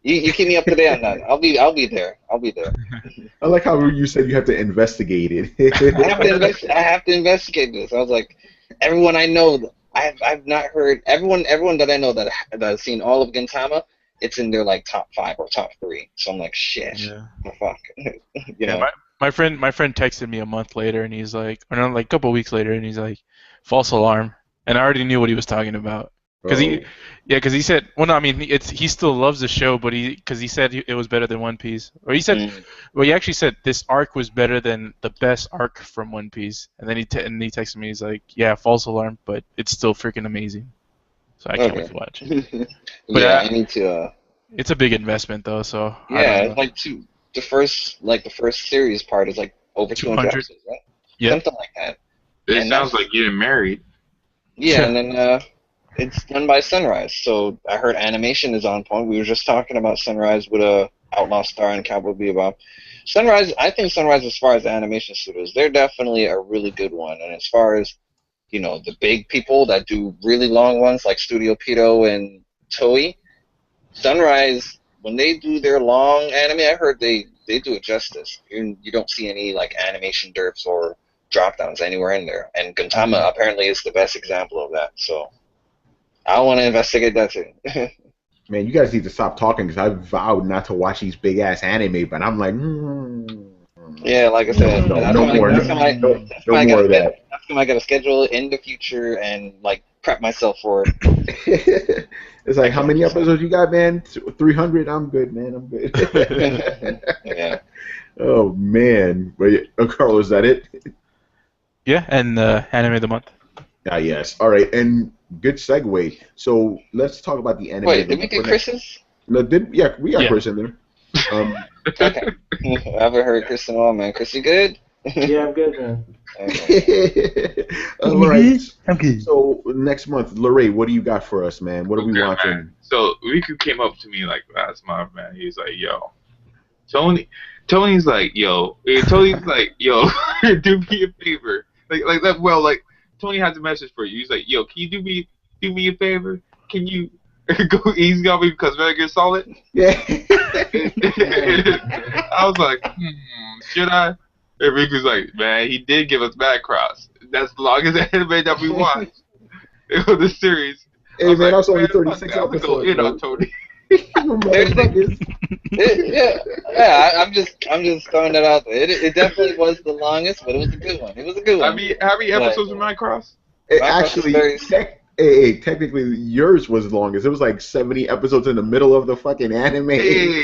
you keep me up to date on that. I'll be there. I like how you said you have to investigate it. I have to investigate this. I was like, everyone I know, I've not heard everyone that I know that has seen all of Gintama. It's in their like top 5 or top 3. So I'm like, shit, fuck. My friend texted me a month later, and he's like, or no, like a couple weeks later, and he's like, false alarm, and I already knew what he was talking about. Because he said, well, no, I mean, he still loves the show, but because he said it was better than One Piece, or he said, well, he actually said this arc was better than the best arc from One Piece, and then he texted me, he's like, yeah, false alarm, but it's still freaking amazing. So I can't wait to watch it. But I need to. It's a big investment though, so. Yeah, like the first series part is like over 200 episodes, right? Yeah. Something like that. It sounds like getting married. Yeah, and then it's done by Sunrise. So I heard animation is on point. We were just talking about Sunrise with Outlaw Star and Cowboy Bebop. I think Sunrise, as far as the animation studios, they're definitely a really good one. And as far as the big people that do really long ones like Studio Pito and Toei, Sunrise, when they do their long anime, I heard they they do it justice. You don't see any like animation derps or drop downs anywhere in there. And Gintama apparently is the best example of that. So I want to investigate that too. Man, you guys need to stop talking because I vowed not to watch these big ass anime, but I'm like, yeah, like I said, no more of that. That's gonna I gotta schedule it in the future and like prep myself for it. It's like, how many episodes you got, man? 300? I'm good, man. I'm good. Yeah. Oh, man. Carl, is that it? Yeah, and anime of the month. Ah, yes. All right, and good segue. So let's talk about the anime. Wait, did we do Chris's? No, we got Chris in there. Okay. I haven't heard Chris in a while, man. Chris, you good? Yeah, I'm good, man. All right. Okay. So next month, LeRay, what do you got for us, man? What are we watching? Man. So Riku came up to me like last month, man. He's like, "Yo, Tony's like, yo, Tony's like, yo, do me a favor, like that. Well, like Tony has a message for you. He's like, yo, can you do me a favor? Can you go easy on me because Metal Gear Solid?" Yeah. I was like, should I? And Riku's like, man, he did give us Macross. That's the longest anime that we watched. It was a series. Hey, man, that's only 36 episodes. You know, Tony. Yeah, I'm just throwing that out there. It definitely was the longest, but it was a good one. It was a good one. How many episodes of Macross? Actually, technically, yours was the longest. It was like 70 episodes in the middle of the fucking anime. We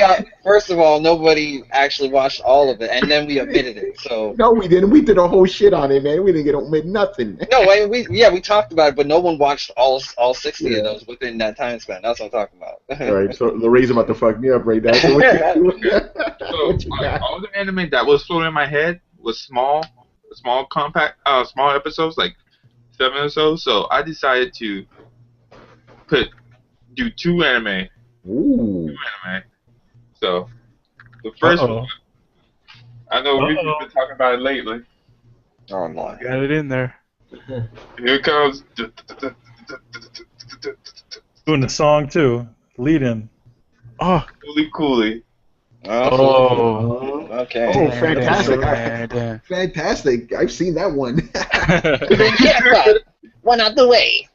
are, first of all, nobody actually watched all of it, and then we omitted it. So no, we didn't. We did a whole shit on it, man. We didn't omit nothing. No, we talked about it, but no one watched all 60 of those within that time span. That's what I'm talking about. All right, so LeRay's about to fuck me up right now. So all the anime that was floating in my head was small episodes, like 7 or so. So I decided to do 2 anime. Ooh. 2 anime. So the first one, I know we've been talking about it lately. Oh my! Got it in there. Here comes. Doing the song too. Lead in. Oh. Fooly Cooly. Oh. Okay. Oh, fantastic! Fantastic! I've seen that one. One out the way.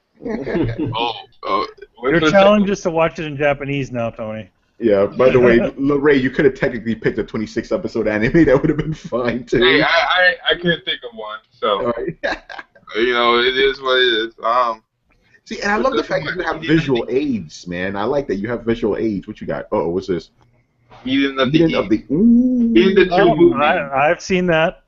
Your challenge is to watch it in Japanese now, Tony. Yeah, by the way, LeRay, you could have technically picked a 26-episode anime. That would have been fine, too. Hey, I couldn't think of one, so, you know, it is what it is. See, and I love the fact that you have visual aids, man. I like that you have visual aids. What you got? Oh, what's this? Eden of the Ooh. Eden the 2 movies. I've seen that.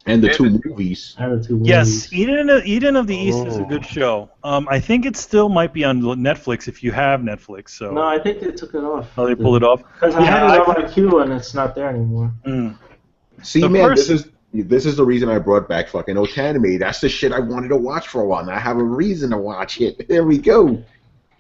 And the 2 movies. Yes, Eden of the East is a good show. I think it still might be on Netflix if you have Netflix. So. No, I think they took it off. Oh, they pulled it off? Because I had it on my queue and it's not there anymore. See, man, this is the reason I brought back fucking Otanime. That's the shit I wanted to watch for a while, and I have a reason to watch it. There we go.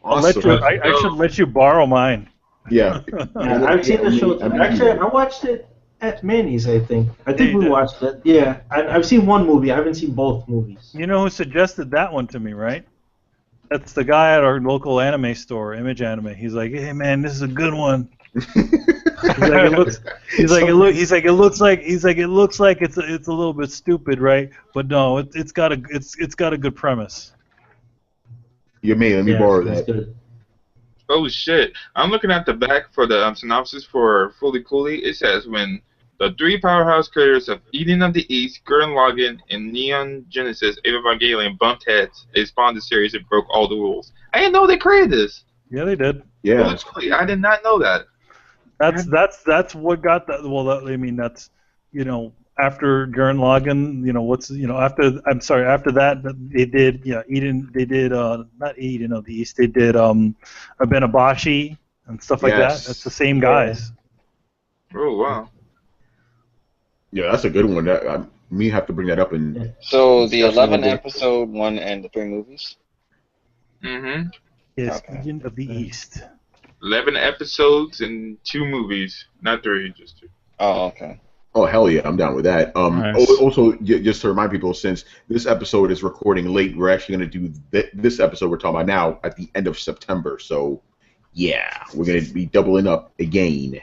Awesome. I should let you borrow mine. Yeah. I've seen the show. Actually, I watched it at Manny's, I think. I think we watched it. Yeah. I've seen one movie. I haven't seen both movies. You know who suggested that one to me, right? That's the guy at our local anime store, Image Anime. He's like, "Hey man, this is a good one." He's like, it looks like it's a little bit stupid, right? But no, it's got a good premise. You may let me borrow that. Good. Oh shit! I'm looking at the back for the synopsis for Fooly Cooly. It says when the 3 powerhouse creators of Eden of the East, Gurren Lagann, and Neon Genesis Evangelion bumped heads, they spawned the series and broke all the rules. I didn't know they created this. Yeah, they did. Yeah. I did not know that. That's what got that. Well, I mean, that's, you know, after Gurren Lagann, you know, after that they did, Eden, they did not Eden of the East, they did Abenabashi and stuff like that. That's the same guys. Oh wow. Yeah, that's a good one. Me have to bring that up in. So the 11 episode one and the 3 movies. Yes, Eden of the East. 11 episodes and 2 movies, not 3, just 2. Oh, okay. Oh hell yeah, I'm down with that. Nice. Also, just to remind people, since this episode is recording late, we're actually going to do this episode we're talking about now at the end of September. So Yeah, we're gonna be doubling up again.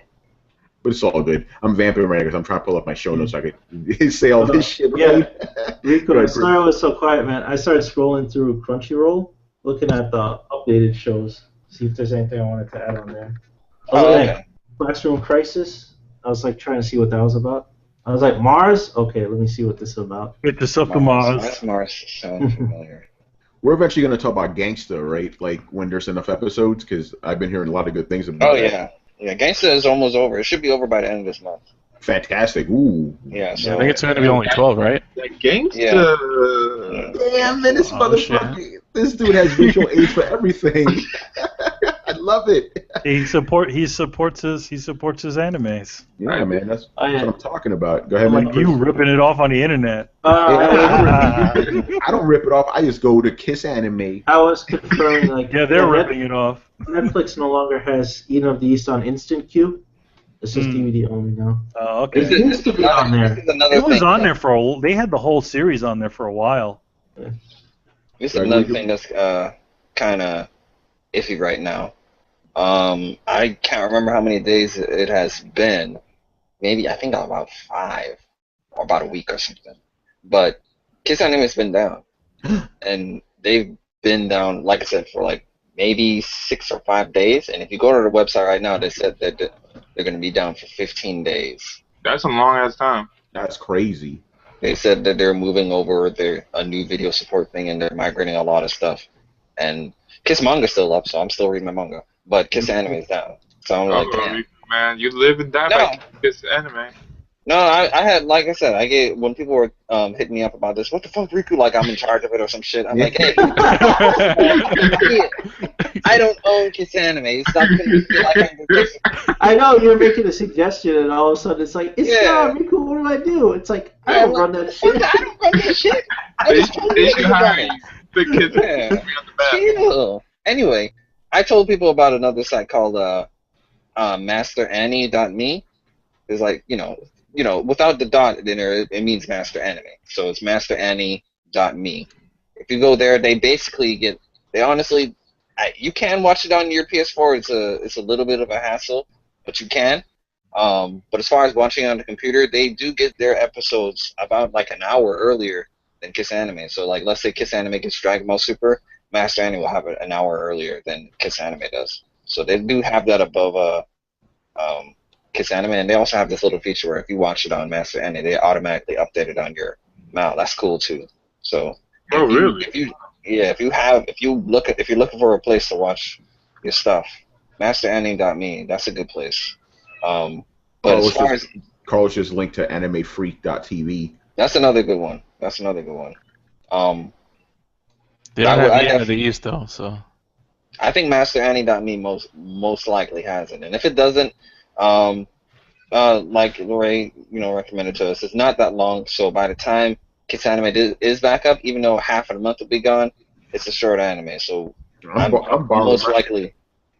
But it's all good. I'm vamping right now because I'm trying to pull up my show notes so I could say all this shit. Right? Rico, I'm sorry I was so quiet, man. I started scrolling through Crunchyroll, looking at the updated shows, see if there's anything I wanted to add on there. I was looking at Classroom Crisis. I was like trying to see what that was about. I was like, Mars? Okay, let me see what this is about. Get this up to Mars. That's Mars. Sounds familiar. We're eventually going to talk about Gangsta, right? Like when there's enough episodes, because I've been hearing a lot of good things about it. Yeah. Yeah, Gangsta is almost over. It should be over by the end of this month. Fantastic. Ooh. Yeah, so I think it's going to be only 12, right? Like Gangsta. Yeah. Damn, man, this motherfucker. This dude has visual aids for everything. I love it. He supports his animes. Yeah, man, that's what I'm talking about. Go ahead, Like man. you ripping it off on the internet. I don't rip it off. I just go to Kiss Anime. I was confirming, like, Yeah, they're ripping it off. Netflix no longer has Eden of the East on Instant Queue. It's just DVD only now. Oh, okay. It used to be on there. It was on there for they had the whole series on there for a while. This is another thing that's kind of iffy right now. I can't remember how many days it has been. Maybe, I think about 5 or about a week or something. But Kiss Anime has been down. And they've been down, like I said, for like maybe 6 or 5 days. And if you go to the website right now, they said that they're going to be down for 15 days. That's a long ass time. That's crazy. They said that they're moving over a new video support thing and they're migrating a lot of stuff. And Kiss Manga's still up, so I'm still reading my manga. But Kiss Anime is down. So I'm like, damn. Man, you live and die by Kiss Anime. No, I had, like I said, when people were hitting me up about this, what the fuck, Riku, like I'm in charge of it or some shit. I'm like, hey, I don't own Kiss Anime. Stop making me feel like I'm Kiss. I know, you're making a suggestion, and all of a sudden it's like, it's not Riku, what do I do? It's like, I don't run that shit. I don't run that shit. They should hire you. The kids Chill. Anyway, I told people about another site called MasterAnnie.me. It's like, you know, without the dot in there, it means Master Anime. So it's MasterAnnie.me. If you go there, they basically honestly, you can watch it on your PS4. It's a little bit of a hassle, but you can. But as far as watching on the computer, they do get their episodes about like an hour earlier than Kiss Anime. So like, let's say Kiss Anime gets Dragon Ball Super, Master Anime will have it an hour earlier than Kiss Anime does. So they do have that above Kiss Anime, and they also have this little feature where if you watch it on Master Anime, they automatically update it on your mount. That's cool too. So really? If you're looking for a place to watch your stuff, MasterAnnie.me, that's a good place. But as far as Carlos just linked to AnimeFreak.tv. That's another good one. They don't have the end of the East though, so I think MasterAnnie.me most likely has it, and if it doesn't, like LeRay, recommended to us, it's not that long. So by the time Kiss Anime is back up, even though half of the month will be gone, it's a short anime. So I'm most likely.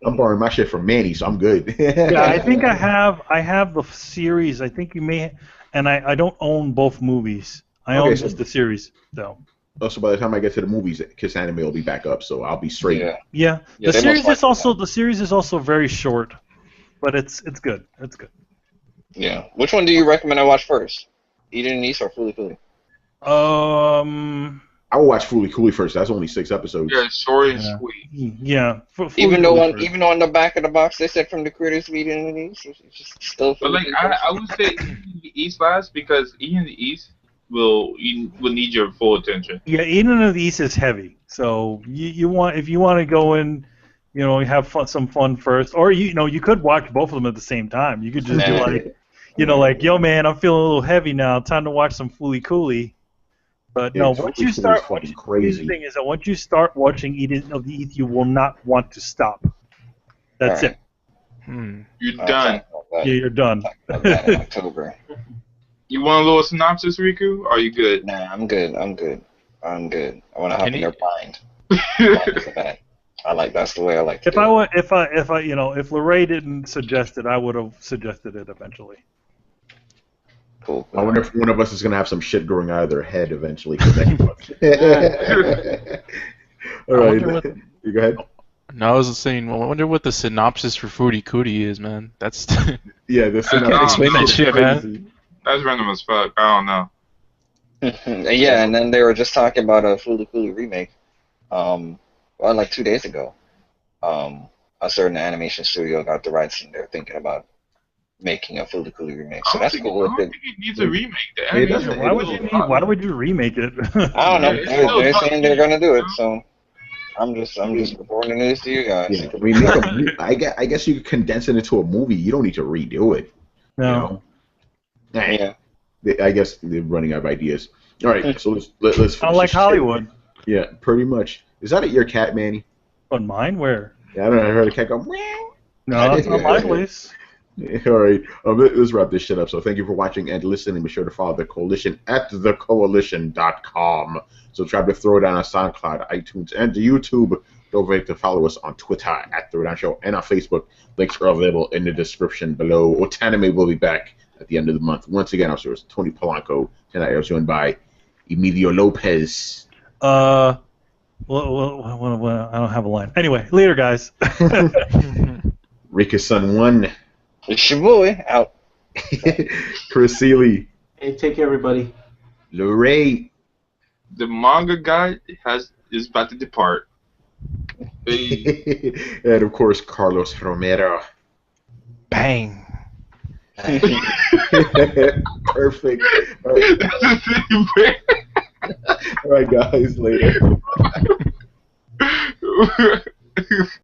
I'm borrowing my shit from Manny, so I'm good. Yeah, I think I have the series. I think you may, and I don't own both movies. I own just the series, though. Oh, so by the time I get to the movies, Kiss Anime will be back up, so I'll be straight. Yeah. The series is also very short, but it's good. It's good. Yeah. Which one do you recommend I watch first? Eden and East or Fooly Cooly? I will watch Fooly Cooly first. That's only 6 episodes. Yeah, short and sweet. Yeah. Even though on the back of the box they said from the creators of Eden and East, it's just still. But like I would say the East last because Eden and the East will need your full attention. Yeah, Eden of the East is heavy, so if you want to go in, have some fun first, or you could watch both of them at the same time. You could just be like, yo man, I'm feeling a little heavy now. Time to watch some Fooly Cooly. But no, once you start watching, the thing is that once you start watching Eden of the East, you will not want to stop. That's it. You're done. Yeah, you're done. In October. You want a little synopsis, Riku? Or are you good? Nah, I'm good. I want to hop in your bind. I like that's the way I like. If LeRay didn't suggest it, I would have suggested it eventually. Cool. I wonder if one of us is gonna have some shit growing out of their head eventually. All right, you go ahead. No, I was saying, well, I wonder what the synopsis for Fooly Cooly is, man. That's Yeah, the can't explain that is shit, crazy. That's random as fuck. I don't know. Yeah, and then they were just talking about a Fooly Cooly remake. Well, like 2 days ago. A certain animation studio got the rights, and they're thinking about making a Fooly Cooly remake. So that's cool I with don't it. think it needs a remake. The It animation doesn't. Why would you need? Why would you remake it? I don't know. Yeah, it's still They're saying they're gonna do it, you so I'm just reporting the news to you guys. Yeah, I mean, I guess you could condense it into a movie. You don't need to redo it. No. You know? Yeah. I guess they're running out of ideas. All right, so let's finish I like this shit. Hollywood. Yeah, pretty much. Is that your cat, Manny? On mine, where? Yeah, I don't know. I heard a cat go meow. No, it's not my place. All right, let's wrap this shit up. So thank you for watching and listening. Be sure to follow the Coalition at thecoalition.com. Subscribe to Throwdown on SoundCloud, iTunes, and YouTube. Don't forget to follow us on Twitter at Throwdown Show and on Facebook. Links are available in the description below. Otanime will be back at the end of the month. Once again, I'm sure it's Tony Polanco. Tonight I was joined by Emilio Lopez. Well, I don't have a line. Anyway, later, guys. Rika-san 1. It's your boy out. Chris Seeley. Hey, take care, everybody. LeRay. The manga guy is about to depart. Hey. And of course, Carlos Romero. bang. Perfect. All right. That's the same All right, guys. Later. way.